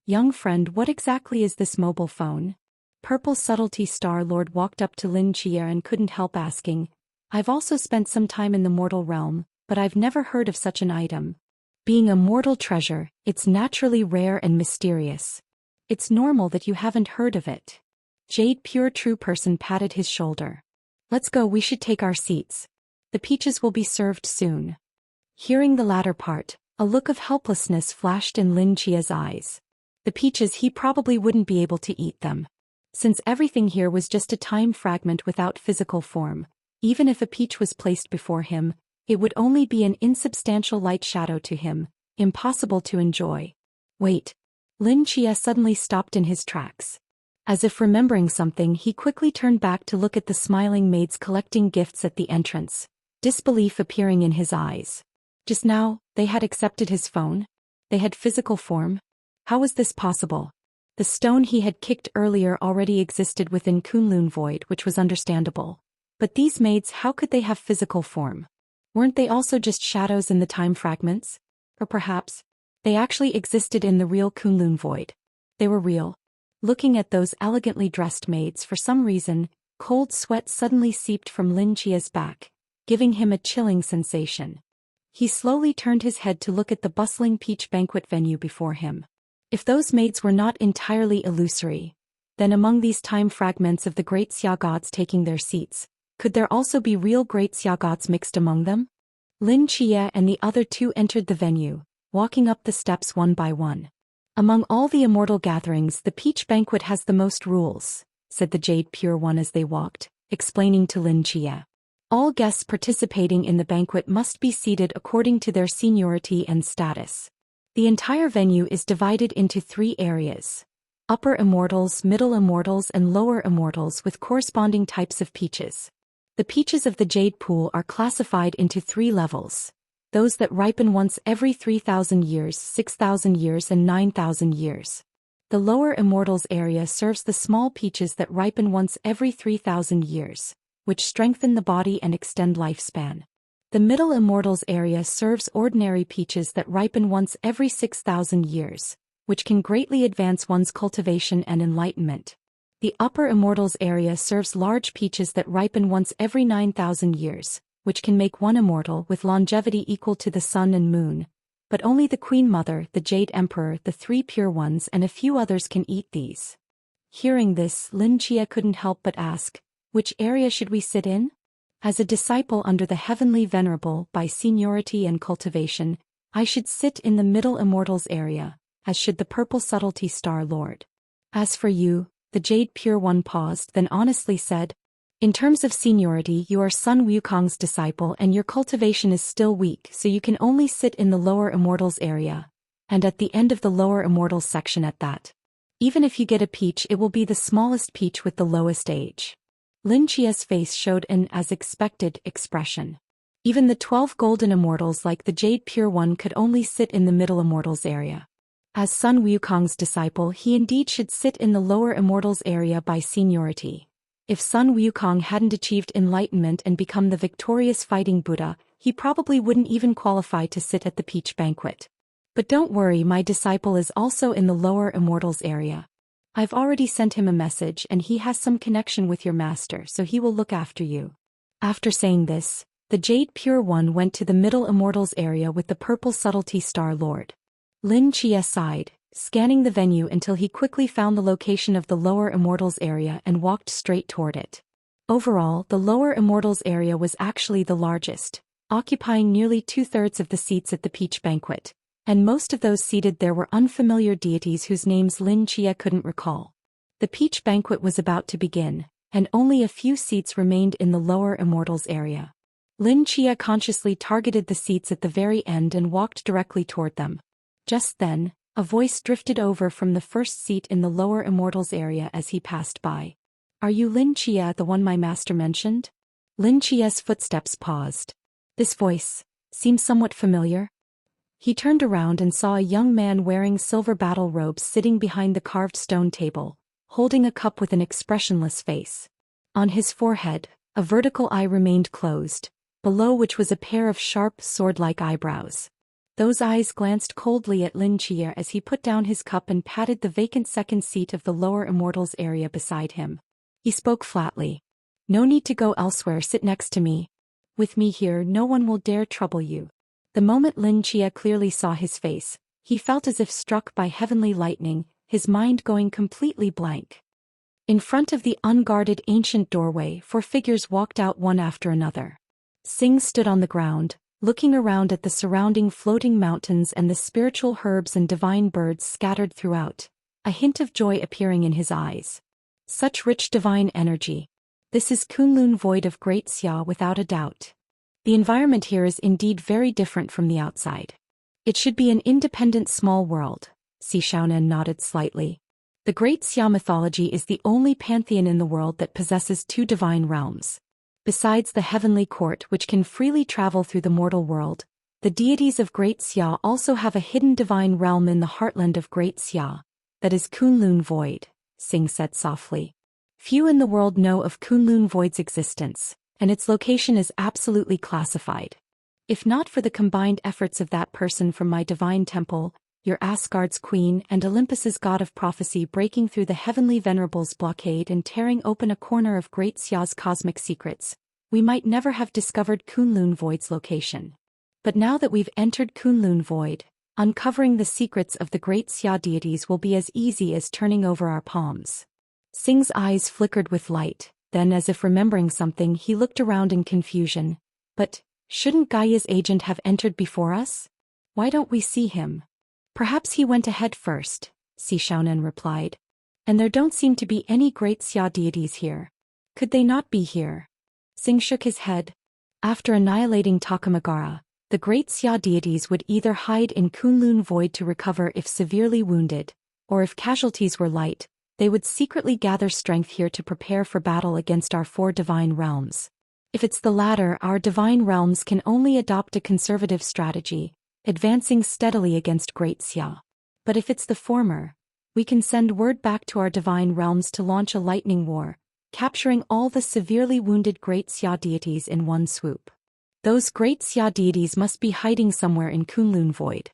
"Young friend, what exactly is this mobile phone?" Purple Subtlety Star-Lord walked up to Lin Chia and couldn't help asking, "I've also spent some time in the mortal realm, but I've never heard of such an item. Being a mortal treasure, it's naturally rare and mysterious. It's normal that you haven't heard of it." Jade Pure True Person patted his shoulder. "Let's go, we should take our seats. The peaches will be served soon." Hearing the latter part, a look of helplessness flashed in Lin Chia's eyes. The peaches, he probably wouldn't be able to eat them. Since everything here was just a time fragment without physical form, even if a peach was placed before him, it would only be an insubstantial light shadow to him, impossible to enjoy. Wait. Lin Chia suddenly stopped in his tracks. As if remembering something, he quickly turned back to look at the smiling maids collecting gifts at the entrance, disbelief appearing in his eyes. Just now, they had accepted his phone? They had physical form? How was this possible? The stone he had kicked earlier already existed within Kunlun Void, which was understandable. But these maids, how could they have physical form? Weren't they also just shadows in the time fragments? Or perhaps, they actually existed in the real Kunlun Void. They were real. Looking at those elegantly dressed maids, for some reason, cold sweat suddenly seeped from Lin Chia's back, giving him a chilling sensation. He slowly turned his head to look at the bustling peach banquet venue before him. If those maids were not entirely illusory, then among these time fragments of the great Xia gods taking their seats, could there also be real great Xia gods mixed among them? Lin Chia and the other two entered the venue, walking up the steps one by one. Among all the immortal gatherings, the peach banquet has the most rules, said the Jade Pure One as they walked, explaining to Lin Chia. All guests participating in the banquet must be seated according to their seniority and status. The entire venue is divided into 3 areas: upper immortals, middle immortals, and lower immortals, with corresponding types of peaches. The peaches of the Jade Pool are classified into 3 levels: those that ripen once every 3,000 years, 6,000 years, and 9,000 years. The lower immortals area serves the small peaches that ripen once every 3,000 years, which strengthen the body and extend lifespan. The middle immortals area serves ordinary peaches that ripen once every 6,000 years, which can greatly advance one's cultivation and enlightenment. The upper immortals area serves large peaches that ripen once every 9,000 years, which can make one immortal with longevity equal to the sun and moon. But only the Queen Mother, the Jade Emperor, the 3 Pure Ones, and a few others can eat these. Hearing this, Lin Chia couldn't help but ask, which area should we sit in? As a disciple under the Heavenly Venerable by seniority and cultivation, I should sit in the middle immortals area, as should the Purple Subtlety Star Lord. As for you, the Jade Pure One paused, then honestly said, in terms of seniority, you are Sun Wukong's disciple and your cultivation is still weak, so you can only sit in the lower immortals area, and at the end of the lower immortals section at that. Even if you get a peach, it will be the smallest peach with the lowest age. Lin Chia's face showed an as expected expression. Even the 12 golden immortals like the Jade Pure One could only sit in the middle immortals area. As Sun Wukong's disciple, he indeed should sit in the lower immortals area by seniority. If Sun Wukong hadn't achieved enlightenment and become the victorious fighting Buddha, he probably wouldn't even qualify to sit at the peach banquet. But don't worry, my disciple is also in the lower immortals area. I've already sent him a message and he has some connection with your master, so he will look after you. After saying this, the Jade Pure One went to the middle immortals area with the Purple Subtlety Star Lord. Lin Chia sighed, scanning the venue until he quickly found the location of the lower immortals area and walked straight toward it. Overall, the lower immortals area was actually the largest, occupying nearly 2/3 of the seats at the peach banquet, and most of those seated there were unfamiliar deities whose names Lin Chia couldn't recall. The peach banquet was about to begin, and only a few seats remained in the lower immortals area. Lin Chia consciously targeted the seats at the very end and walked directly toward them. Just then, a voice drifted over from the first seat in the lower immortals area as he passed by. Are you Lin Chia, the one my master mentioned? Lin Chia's footsteps paused. This voice seemed somewhat familiar. He turned around and saw a young man wearing silver battle robes sitting behind the carved stone table, holding a cup with an expressionless face. On his forehead, a vertical eye remained closed, below which was a pair of sharp, sword-like eyebrows. Those eyes glanced coldly at Lin Chia as he put down his cup and patted the vacant second seat of the lower immortals area beside him. He spoke flatly. No need to go elsewhere, sit next to me. With me here, no one will dare trouble you. The moment Lin Chia clearly saw his face, he felt as if struck by heavenly lightning, his mind going completely blank. In front of the unguarded ancient doorway, 4 figures walked out one after another. Singh stood on the ground, looking around at the surrounding floating mountains and the spiritual herbs and divine birds scattered throughout, a hint of joy appearing in his eyes. Such rich divine energy. This is Kunlun void of Great Xia without a doubt. The environment here is indeed very different from the outside. It should be an independent small world. Si Xiaonan nodded slightly. The Great Xia mythology is the only pantheon in the world that possesses 2 divine realms. Besides the heavenly court which can freely travel through the mortal world, the deities of Great Xia also have a hidden divine realm in the heartland of Great Xia, that is Kunlun Void, Singh said softly. Few in the world know of Kunlun Void's existence, and its location is absolutely classified. If not for the combined efforts of that person from my divine temple, you're Asgard's queen and Olympus's god of prophecy, breaking through the heavenly venerables blockade and tearing open a corner of Great Xia's cosmic secrets. We might never have discovered Kunlun Void's location. But now that we've entered Kunlun Void, uncovering the secrets of the Great Xia deities will be as easy as turning over our palms. Sing's eyes flickered with light, then as if remembering something he looked around in confusion. But, shouldn't Gaia's agent have entered before us? Why don't we see him? Perhaps he went ahead first, Si Xiaonan replied. And there don't seem to be any Great Xia deities here. Could they not be here? Sing shook his head. After annihilating Takamagara, the Great Xia deities would either hide in Kunlun Void to recover if severely wounded, or if casualties were light, they would secretly gather strength here to prepare for battle against our 4 divine realms. If it's the latter, our divine realms can only adopt a conservative strategy, advancing steadily against Great Xia. But if it's the former, we can send word back to our divine realms to launch a lightning war, capturing all the severely wounded Great Xia deities in one swoop. Those Great Xia deities must be hiding somewhere in Kunlun Void.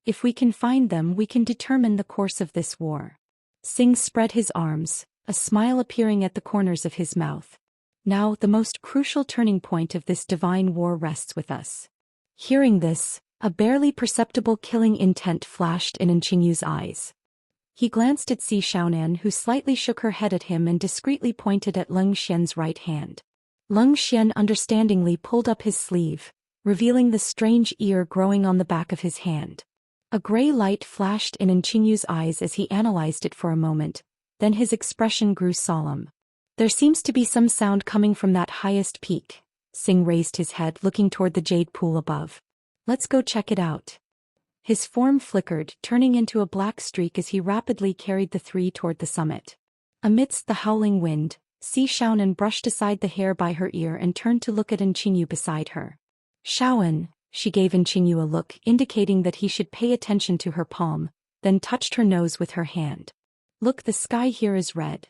If we can find them, we can determine the course of this war. Sing spread his arms, a smile appearing at the corners of his mouth. Now the most crucial turning point of this divine war rests with us. Hearing this, a barely perceptible killing intent flashed in Qingyu's eyes. He glanced at Si Xiaonan, who slightly shook her head at him and discreetly pointed at Leng Xian's right hand. Leng Xian understandingly pulled up his sleeve, revealing the strange ear growing on the back of his hand. A gray light flashed in Qingyu's eyes as he analyzed it for a moment, then his expression grew solemn. There seems to be some sound coming from that highest peak. Sing raised his head, looking toward the jade pool above. Let's go check it out. His form flickered, turning into a black streak as he rapidly carried the 3 toward the summit. Amidst the howling wind, Si Xiaonan brushed aside the hair by her ear and turned to look at Qingyu beside her. Xiaoan, she gave Qingyu a look indicating that he should pay attention to her palm, then touched her nose with her hand. Look, the sky here is red.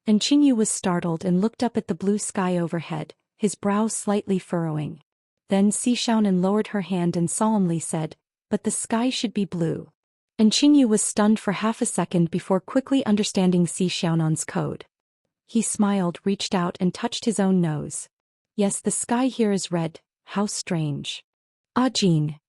Qingyu was startled and looked up at the blue sky overhead, his brow slightly furrowing. Then Si Xiaonan lowered her hand and solemnly said, but the sky should be blue. Qingyu was stunned for half a second before quickly understanding Si Xiaonan's code. He smiled, reached out and touched his own nose. Yes, the sky here is red, how strange. Ah Jean.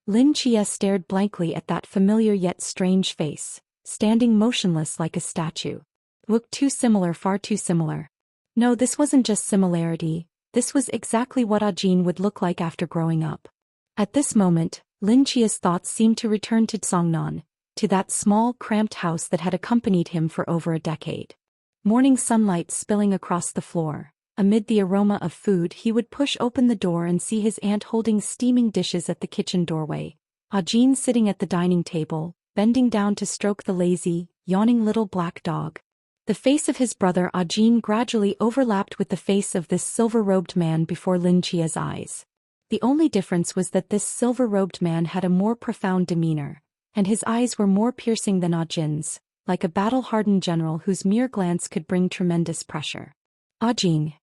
Lin Chia stared blankly at that familiar yet strange face, standing motionless like a statue. Looked too similar, far too similar. No, this wasn't just similarity, this was exactly what Ah Jean would look like after growing up. At this moment, Lin Chia's thoughts seemed to return to Songnan, to that small, cramped house that had accompanied him for over a decade. Morning sunlight spilling across the floor. Amid the aroma of food, he would push open the door and see his aunt holding steaming dishes at the kitchen doorway. Ah Jean sitting at the dining table, bending down to stroke the lazy, yawning little black dog. The face of his brother Ah Jean gradually overlapped with the face of this silver-robed man before Lin Chia's eyes. The only difference was that this silver-robed man had a more profound demeanor, and his eyes were more piercing than Ah Jin's, like a battle-hardened general whose mere glance could bring tremendous pressure. Ah Jin.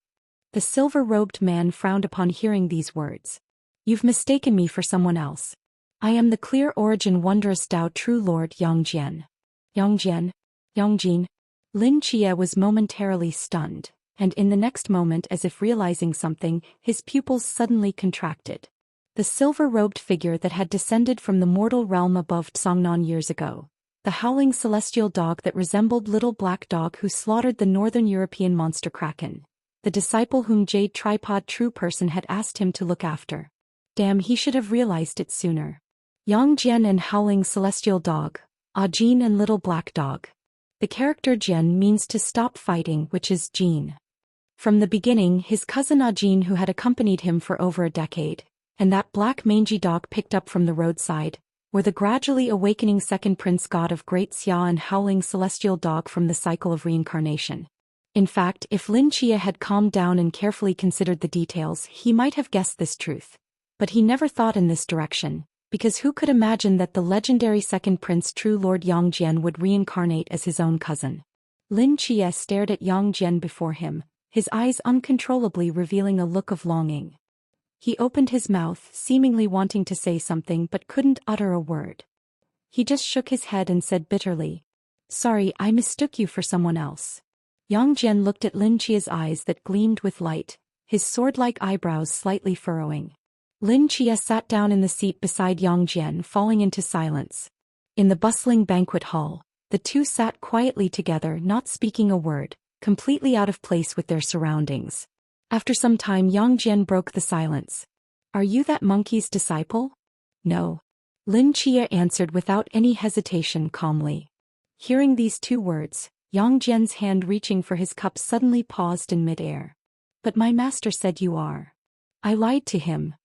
The silver-robed man frowned upon hearing these words. You've mistaken me for someone else. I am the clear origin wondrous Tao true Lord Yangjian. Yangjian? Yangjin? Lin Chia was momentarily stunned, and in the next moment, as if realizing something, his pupils suddenly contracted. The silver-robed figure that had descended from the mortal realm above Songnan years ago. The howling celestial dog that resembled little black dog who slaughtered the northern European monster Kraken. The disciple whom Jade Tripod True Person had asked him to look after. Damn, he should have realized it sooner. Yang Jian and howling celestial dog, Ah Jin and little black dog. The character Jian means to stop fighting, which is Jin. From the beginning, his cousin Ah Jin, who had accompanied him for over a decade, and that black mangy dog picked up from the roadside, were the gradually awakening second prince god of Great Xia and howling celestial dog from the cycle of reincarnation. In fact, if Lin Chia had calmed down and carefully considered the details, he might have guessed this truth. But he never thought in this direction, because who could imagine that the legendary second prince true Lord Yang Jian would reincarnate as his own cousin? Lin Chia stared at Yang Jian before him, his eyes uncontrollably revealing a look of longing. He opened his mouth, seemingly wanting to say something but couldn't utter a word. He just shook his head and said bitterly, "Sorry, I mistook you for someone else." Yang Jian looked at Lin Chia's eyes that gleamed with light, his sword-like eyebrows slightly furrowing. Lin Chia sat down in the seat beside Yang Jian, falling into silence. In the bustling banquet hall, the two sat quietly together, not speaking a word, completely out of place with their surroundings. After some time, Yang Jian broke the silence. "Are you that monkey's disciple?" "No." Lin Chia answered without any hesitation, calmly. Hearing these two words, Yang Jian's hand reaching for his cup suddenly paused in midair. "But my master said you are." "I lied to him."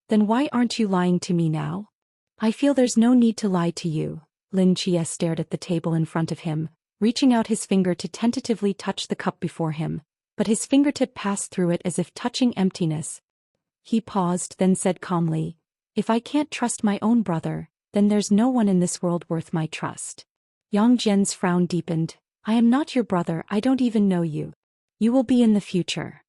"Then why aren't you lying to me now?" "I feel there's no need to lie to you." Lin Chia stared at the table in front of him, reaching out his finger to tentatively touch the cup before him, but his fingertip passed through it as if touching emptiness. He paused, then said calmly, "If I can't trust my own brother, then there's no one in this world worth my trust." Yang Jian's frown deepened. "I am not your brother, I don't even know you. You will be in the future."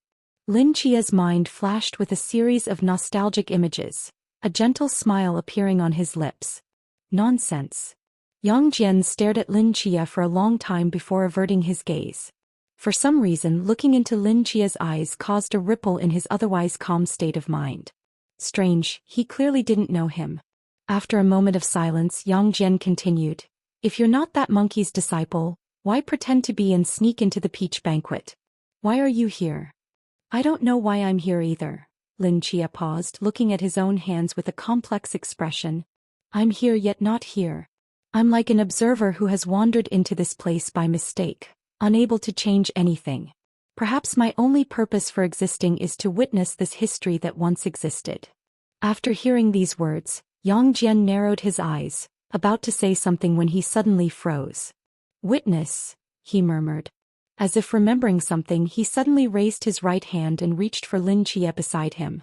Lin Chia's mind flashed with a series of nostalgic images, a gentle smile appearing on his lips. "Nonsense." Yang Jian stared at Lin Chia for a long time before averting his gaze. For some reason, looking into Lin Chia's eyes caused a ripple in his otherwise calm state of mind. Strange, he clearly didn't know him. After a moment of silence, Yang Jian continued, "If you're not that monkey's disciple, why pretend to be and sneak into the peach banquet? Why are you here?" "I don't know why I'm here either." Lin Chia paused, looking at his own hands with a complex expression. "I'm here yet not here. I'm like an observer who has wandered into this place by mistake, unable to change anything. Perhaps my only purpose for existing is to witness this history that once existed." After hearing these words, Yang Jian narrowed his eyes, about to say something when he suddenly froze. "Witness," he murmured. As if remembering something, he suddenly raised his right hand and reached for Lin Chia beside him.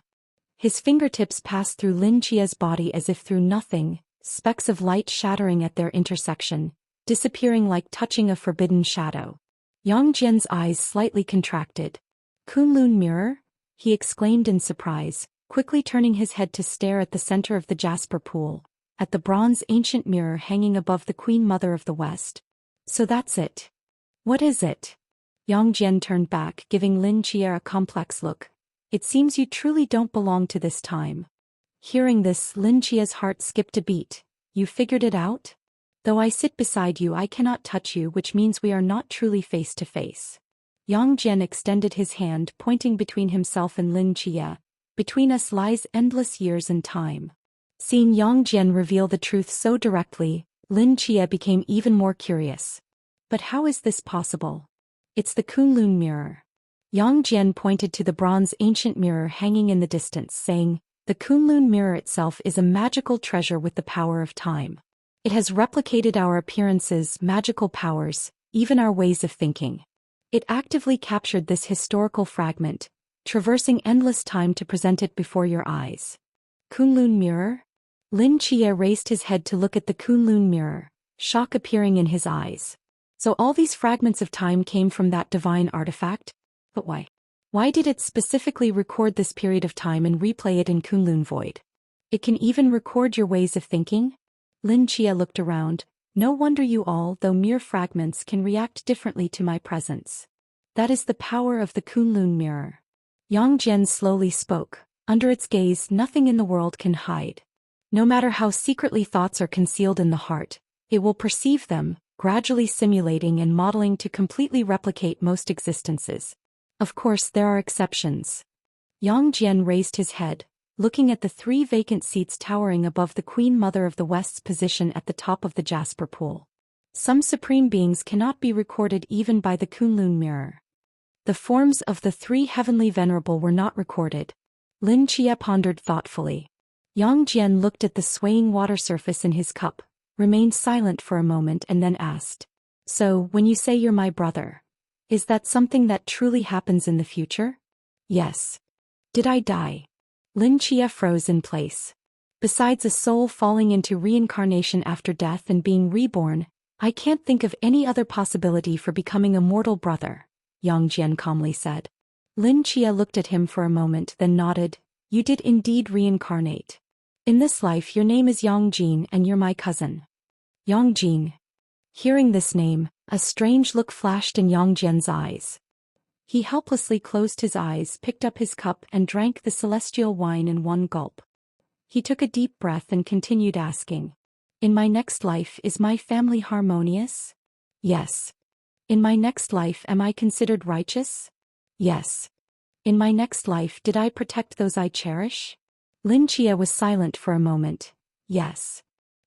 His fingertips passed through Lin Chia's body as if through nothing, specks of light shattering at their intersection, disappearing like touching a forbidden shadow. Yang Jian's eyes slightly contracted. "Kunlun mirror?" he exclaimed in surprise, quickly turning his head to stare at the center of the jasper pool, at the bronze ancient mirror hanging above the Queen Mother of the West. "So that's it. What is it?" Yang Jian turned back, giving Lin Chia a complex look. "It seems you truly don't belong to this time." Hearing this, Lin Chia's heart skipped a beat. "You figured it out? Though I sit beside you, I cannot touch you, which means we are not truly face to face." Yang Jian extended his hand, pointing between himself and Lin Chia. "Between us lies endless years and time." Seeing Yang Jian reveal the truth so directly, Lin Chia became even more curious. "But how is this possible?" "It's the Kunlun mirror." Yang Jian pointed to the bronze ancient mirror hanging in the distance, saying, "The Kunlun mirror itself is a magical treasure with the power of time. It has replicated our appearances, magical powers, even our ways of thinking. It actively captured this historical fragment, traversing endless time to present it before your eyes." "Kunlun mirror?" Lin Chia raised his head to look at the Kunlun mirror, shock appearing in his eyes. "So all these fragments of time came from that divine artifact? But why? Why did it specifically record this period of time and replay it in Kunlun Void? It can even record your ways of thinking?" Lin Chia looked around. "No wonder you all, though mere fragments, can react differently to my presence. That is the power of the Kunlun mirror." Yang Jian slowly spoke. "Under its gaze, nothing in the world can hide. No matter how secretly thoughts are concealed in the heart, it will perceive them, gradually simulating and modeling to completely replicate most existences. Of course, there are exceptions." Yang Jian raised his head, looking at the 3 vacant seats towering above the Queen Mother of the West's position at the top of the jasper pool. "Some supreme beings cannot be recorded even by the Kunlun mirror. The forms of the 3 heavenly venerable were not recorded." Lin Chia pondered thoughtfully. Yang Jian looked at the swaying water surface in his cup, remained silent for a moment and then asked, "So, when you say you're my brother, is that something that truly happens in the future?" "Yes." "Did I die?" Lin Chia froze in place. "Besides a soul falling into reincarnation after death and being reborn, I can't think of any other possibility for becoming a mortal brother," Yang Jian calmly said. Lin Chia looked at him for a moment, then nodded. "You did indeed reincarnate. In this life your name is Yang Jin and you're my cousin." Yongjin. Hearing this name, a strange look flashed in Yongjian's eyes. He helplessly closed his eyes, picked up his cup and drank the celestial wine in one gulp. He took a deep breath and continued asking, "In my next life, is my family harmonious?" "Yes." "In my next life, am I considered righteous?" "Yes." "In my next life, did I protect those I cherish?" Lin Chia was silent for a moment. "Yes."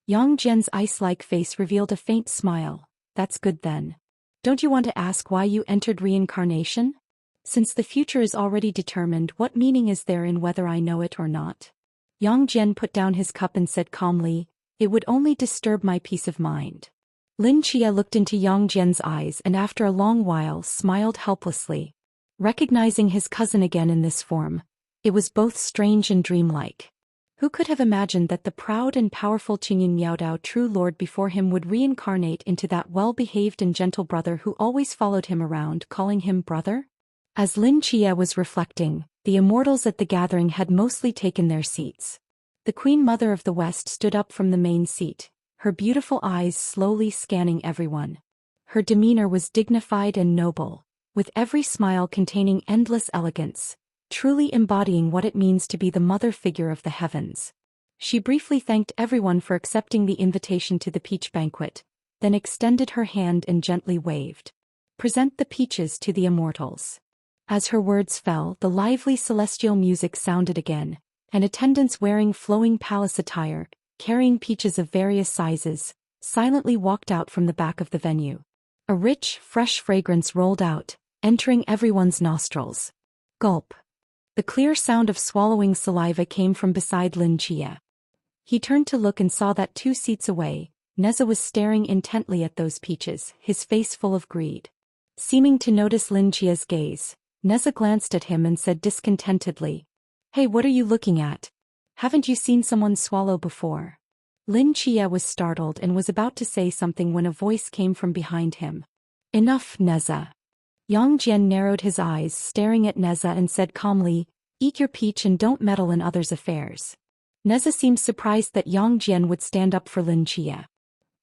Yang Jian's ice-like face revealed a faint smile. "That's good then. Don't you want to ask why you entered reincarnation? Since the future is already determined, what meaning is there in whether I know it or not?" Yang Jian put down his cup and said calmly, "It would only disturb my peace of mind." Lin Chia looked into Yang Jian's eyes and after a long while smiled helplessly. Recognizing his cousin again in this form, it was both strange and dreamlike. Who could have imagined that the proud and powerful Qingyin Miaodao true lord before him would reincarnate into that well-behaved and gentle brother who always followed him around, calling him brother? As Lin Chia was reflecting, the immortals at the gathering had mostly taken their seats. The Queen Mother of the West stood up from the main seat, her beautiful eyes slowly scanning everyone. Her demeanor was dignified and noble, with every smile containing endless elegance, truly embodying what it means to be the mother figure of the heavens. She briefly thanked everyone for accepting the invitation to the peach banquet, then extended her hand and gently waved. "Present the peaches to the immortals." As her words fell, the lively celestial music sounded again, and attendants wearing flowing palace attire, carrying peaches of various sizes, silently walked out from the back of the venue. A rich, fresh fragrance rolled out, entering everyone's nostrils. Gulp. The clear sound of swallowing saliva came from beside Lin Chia. He turned to look and saw that 2 seats away, Neza was staring intently at those peaches, his face full of greed. Seeming to notice Lin Chia's gaze, Neza glanced at him and said discontentedly, "Hey, what are you looking at? Haven't you seen someone swallow before?" Lin Chia was startled and was about to say something when a voice came from behind him. "Enough, Neza." Yang Jian narrowed his eyes, staring at Neza and said calmly, "Eat your peach and don't meddle in others' affairs." Neza seemed surprised that Yang Jian would stand up for Lin Chia.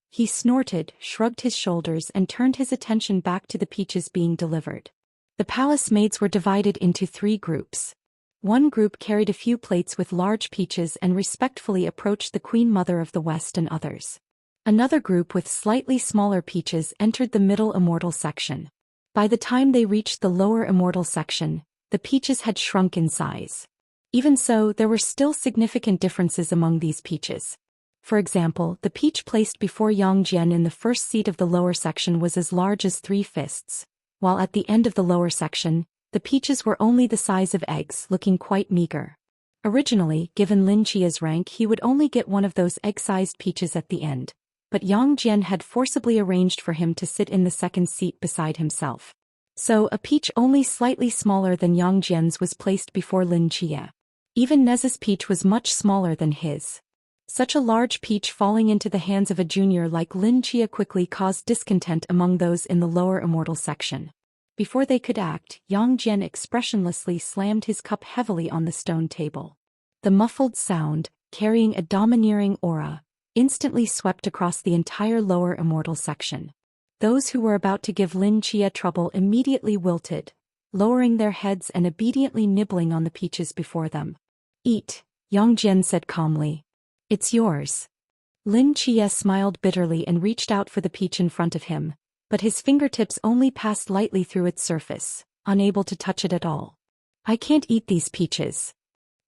He snorted, shrugged his shoulders and turned his attention back to the peaches being delivered. The palace maids were divided into 3 groups. One group carried a few plates with large peaches and respectfully approached the Queen Mother of the West and others. Another group with slightly smaller peaches entered the middle immortal section. By the time they reached the lower immortal section, the peaches had shrunk in size. Even so, there were still significant differences among these peaches. For example, the peach placed before Yang Jian in the first seat of the lower section was as large as 3 fists, while at the end of the lower section, the peaches were only the size of eggs, looking quite meager. Originally, given Lin Chia's rank, he would only get one of those egg-sized peaches at the end, but Yang Jian had forcibly arranged for him to sit in the second seat beside himself. So, a peach only slightly smaller than Yang Jian's was placed before Lin Chia. Even Neza's peach was much smaller than his. Such a large peach falling into the hands of a junior like Lin Chia quickly caused discontent among those in the lower immortal section. Before they could act, Yang Jian expressionlessly slammed his cup heavily on the stone table. The muffled sound, carrying a domineering aura, instantly swept across the entire lower immortal section. Those who were about to give Lin Chia trouble immediately wilted, lowering their heads and obediently nibbling on the peaches before them. "Eat," Yang Jian said calmly. "It's yours." Lin Chia smiled bitterly and reached out for the peach in front of him, but his fingertips only passed lightly through its surface, unable to touch it at all. "I can't eat these peaches."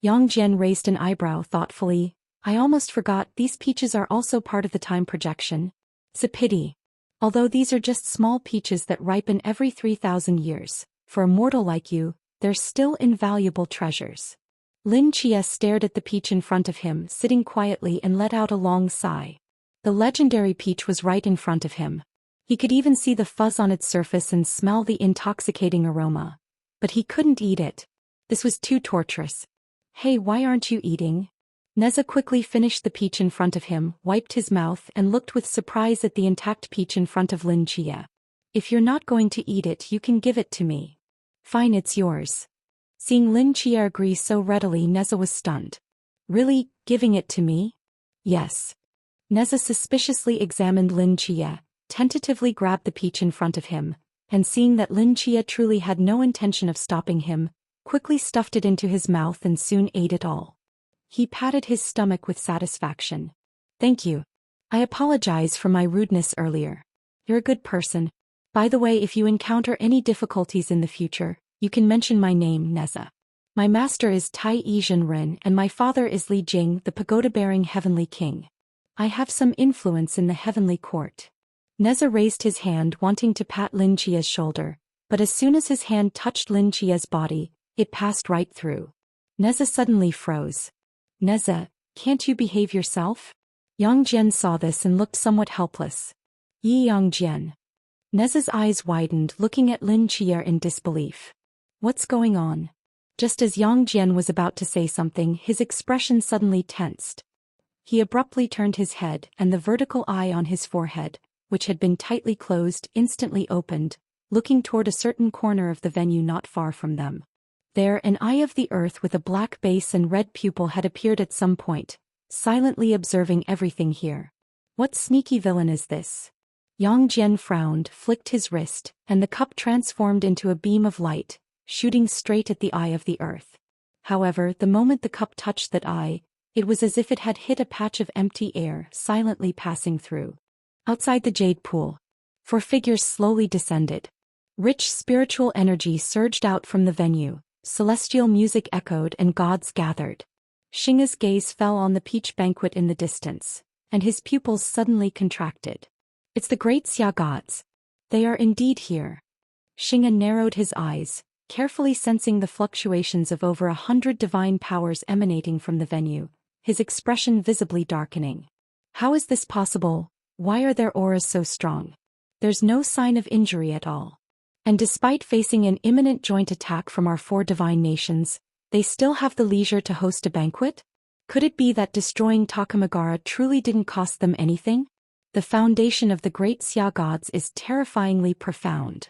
Yang Jian raised an eyebrow thoughtfully. "I almost forgot, these peaches are also part of the time projection. It's a pity. Although these are just small peaches that ripen every 3,000 years, for a mortal like you, they're still invaluable treasures." Lin Chia stared at the peach in front of him, sitting quietly, and let out a long sigh. The legendary peach was right in front of him. He could even see the fuzz on its surface and smell the intoxicating aroma. But he couldn't eat it. This was too torturous. "Hey, why aren't you eating?" Neza quickly finished the peach in front of him, wiped his mouth and looked with surprise at the intact peach in front of Lin Chia. "If you're not going to eat it, you can give it to me." "Fine, it's yours." Seeing Lin Chia agree so readily, Neza was stunned. "Really, giving it to me?" "Yes." Neza suspiciously examined Lin Chia, tentatively grabbed the peach in front of him, and seeing that Lin Chia truly had no intention of stopping him, quickly stuffed it into his mouth and soon ate it all. He patted his stomach with satisfaction. Thank you. I apologize for my rudeness earlier. You're a good person. By the way, if you encounter any difficulties in the future, you can mention my name, Neza. My master is Tai Yizhen Ren and my father is Li Jing, the pagoda-bearing heavenly king. I have some influence in the heavenly court. Neza raised his hand wanting to pat Lin Chia's shoulder, but as soon as his hand touched Lin Chia's body, it passed right through. Neza suddenly froze. Neza, can't you behave yourself? Yang Jian saw this and looked somewhat helpless. Yi Yang Jian. Neza's eyes widened, looking at Lin Chia in disbelief. What's going on? Just as Yang Jian was about to say something, his expression suddenly tensed. He abruptly turned his head, and the vertical eye on his forehead, which had been tightly closed, instantly opened, looking toward a certain corner of the venue not far from them. There, an eye of the earth with a black base and red pupil had appeared at some point, silently observing everything here. What sneaky villain is this? Yang Jian frowned, flicked his wrist, and the cup transformed into a beam of light, shooting straight at the eye of the earth. However, the moment the cup touched that eye, it was as if it had hit a patch of empty air, silently passing through. Outside the jade pool, 4 figures slowly descended. Rich spiritual energy surged out from the venue, celestial music echoed and gods gathered. Xing'a's gaze fell on the peach banquet in the distance, and his pupils suddenly contracted. It's the great Xia gods. They are indeed here. Xing'a narrowed his eyes, carefully sensing the fluctuations of over 100 divine powers emanating from the venue, his expression visibly darkening. How is this possible? Why are their auras so strong? There's no sign of injury at all. And despite facing an imminent joint attack from our 4 divine nations, they still have the leisure to host a banquet? Could it be that destroying Takamagara truly didn't cost them anything? The foundation of the great Xia gods is terrifyingly profound.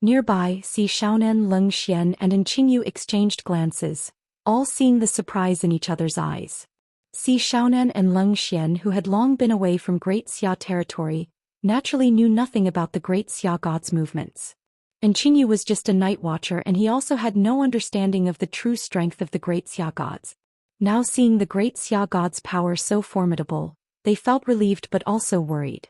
Nearby, Si Xiaonan, Leng Xian and Qingyu exchanged glances, all seeing the surprise in each other's eyes. Si Xiaonan and Leng Xian, who had long been away from Great Xia territory, naturally knew nothing about the Great Xia gods' movements. And Qingyu was just a night watcher and he also had no understanding of the true strength of the Great Xia gods. Now seeing the Great Xia gods' power so formidable, they felt relieved but also worried.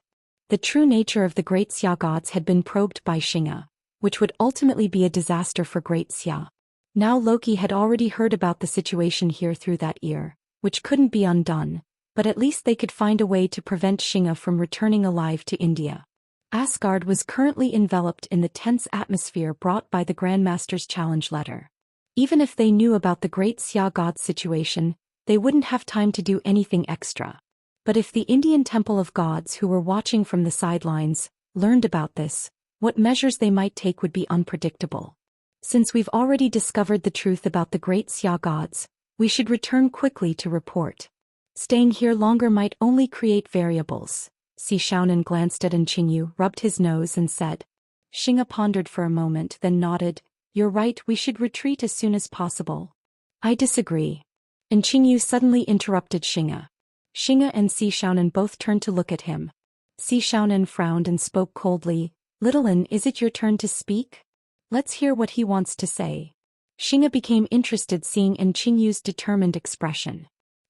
The true nature of the Great Xia gods had been probed by Xing'a, which would ultimately be a disaster for Great Xia. Now Loki had already heard about the situation here through that ear, which couldn't be undone, but at least they could find a way to prevent Xing'a from returning alive to India. Asgard was currently enveloped in the tense atmosphere brought by the Grandmaster's challenge letter. Even if they knew about the Great Xia God's situation, they wouldn't have time to do anything extra. But if the Indian Temple of Gods who were watching from the sidelines learned about this, what measures they might take would be unpredictable. Since we've already discovered the truth about the Great Xia Gods, we should return quickly to report. Staying here longer might only create variables. Si Xiaonan glanced at Qingyu, rubbed his nose and said. Xing'a pondered for a moment, then nodded. You're right, we should retreat as soon as possible. I disagree. Qingyu suddenly interrupted Xing'a. Xing'a and Si Xiaonan both turned to look at him. Si Xiaonan frowned and spoke coldly. Littlein, is it your turn to speak? Let's hear what he wants to say. Xing'a became interested seeing Qingyu's determined expression.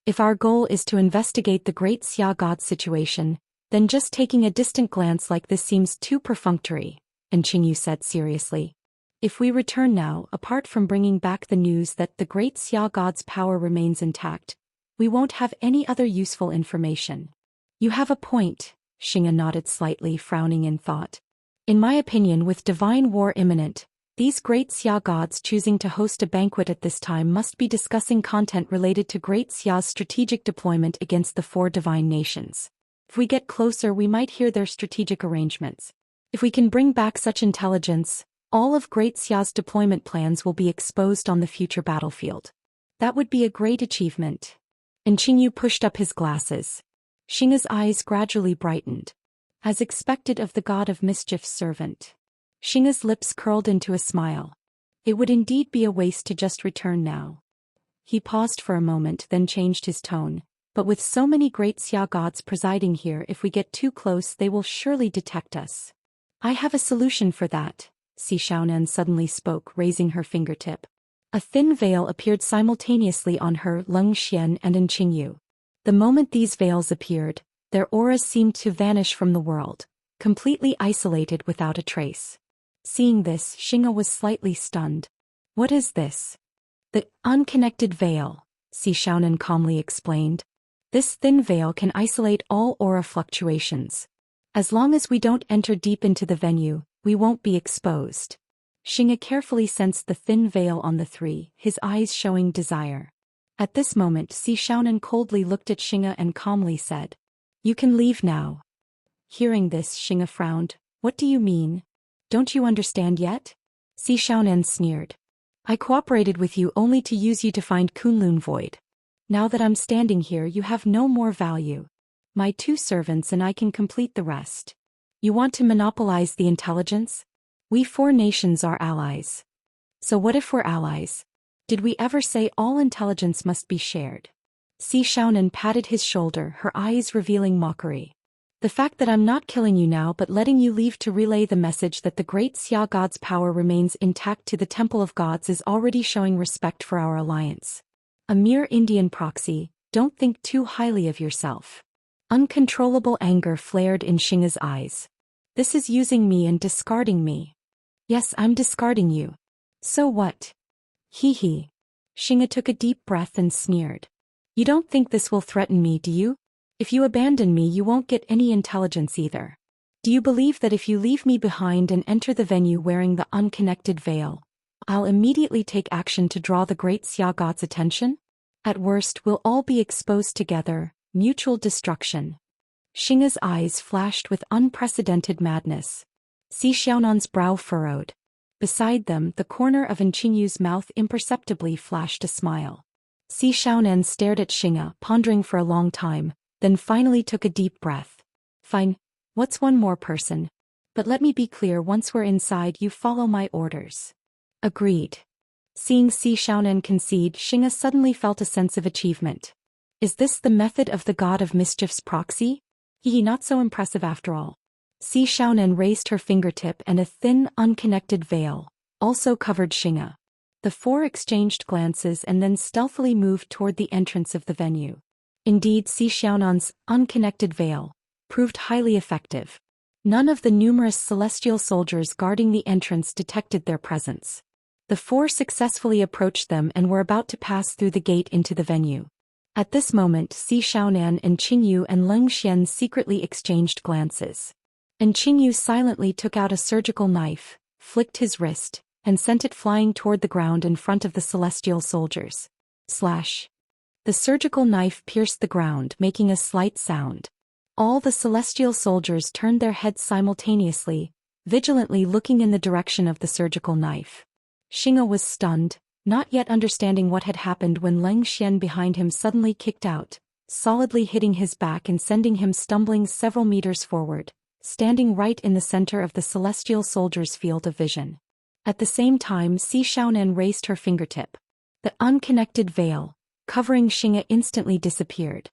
If our goal is to investigate the Great Xia God situation, then just taking a distant glance like this seems too perfunctory, Qingyu said seriously. If we return now, apart from bringing back the news that the Great Xia God's power remains intact, we won't have any other useful information. You have a point, Xing'a nodded slightly, frowning in thought. In my opinion, with divine war imminent, these Great Xia Gods choosing to host a banquet at this time must be discussing content related to Great Xia's strategic deployment against the 4 divine nations. If we get closer, we might hear their strategic arrangements. If we can bring back such intelligence, all of Great Xia's deployment plans will be exposed on the future battlefield. That would be a great achievement. Qingyu pushed up his glasses. Xing'a's eyes gradually brightened. As expected of the god of mischief's servant. Xing'a's lips curled into a smile. It would indeed be a waste to just return now. He paused for a moment, then changed his tone. But with so many great Xia gods presiding here, if we get too close they will surely detect us. I have a solution for that, Si Xiaonan suddenly spoke, raising her fingertip. A thin veil appeared simultaneously on her, Leng Xian and in Qingyu. The moment these veils appeared, their auras seemed to vanish from the world, completely isolated without a trace. Seeing this, Xing'e was slightly stunned. What is this? The unconnected veil, Si Xiaonan calmly explained. This thin veil can isolate all aura fluctuations. As long as we don't enter deep into the venue, we won't be exposed. Xing'e carefully sensed the thin veil on the three, his eyes showing desire. At this moment, Si Xiaonan coldly looked at Xing'e and calmly said, "You can leave now." Hearing this, Xing'e frowned. What do you mean? Don't you understand yet? Si Xiaonan sneered. I cooperated with you only to use you to find Kunlun Void. Now that I'm standing here, you have no more value. My 2 servants and I can complete the rest. You want to monopolize the intelligence? We 4 nations are allies. So what if we're allies? Did we ever say all intelligence must be shared? Si Xiaonan patted his shoulder, her eyes revealing mockery. The fact that I'm not killing you now but letting you leave to relay the message that the great Xia God's power remains intact to the Temple of Gods is already showing respect for our alliance. A mere Indian proxy, don't think too highly of yourself. Uncontrollable anger flared in Xing'e's eyes. This is using me and discarding me. Yes, I'm discarding you. So what? Hee hee. Xing'e took a deep breath and sneered. You don't think this will threaten me, do you? If you abandon me, you won't get any intelligence either. Do you believe that if you leave me behind and enter the venue wearing the unconnected veil, I'll immediately take action to draw the great Xia God's attention? At worst, we'll all be exposed together, mutual destruction. Xing'e's eyes flashed with unprecedented madness. Si Xiaonan's brow furrowed. Beside them, the corner of Qingyu's mouth imperceptibly flashed a smile. Si Xiaonan stared at Xing'e, pondering for a long time, then finally took a deep breath. Fine, what's one more person? But let me be clear, once we're inside you follow my orders. Agreed. Seeing Si Xiaonan concede, Xing'e suddenly felt a sense of achievement. Is this the method of the god of mischief's proxy? Not so impressive after all. Si Xiaonan raised her fingertip and a thin, unconnected veil also covered Xing'e. The 4 exchanged glances and then stealthily moved toward the entrance of the venue. Indeed, Si Xiaonan's unconnected veil proved highly effective. None of the numerous celestial soldiers guarding the entrance detected their presence. The 4 successfully approached them and were about to pass through the gate into the venue. At this moment, Si Xiaonan and Qingyu and Leng Xian secretly exchanged glances. And Qingyu silently took out a surgical knife, flicked his wrist, and sent it flying toward the ground in front of the celestial soldiers. Slash. The surgical knife pierced the ground, making a slight sound. All the celestial soldiers turned their heads simultaneously, vigilantly looking in the direction of the surgical knife. Xing'e was stunned, not yet understanding what had happened when Leng Xian behind him suddenly kicked out, solidly hitting his back and sending him stumbling several meters forward, standing right in the center of the celestial soldier's field of vision. At the same time, Si Xiaonan raised her fingertip. The unconnected veil, covering Xing'e, instantly disappeared.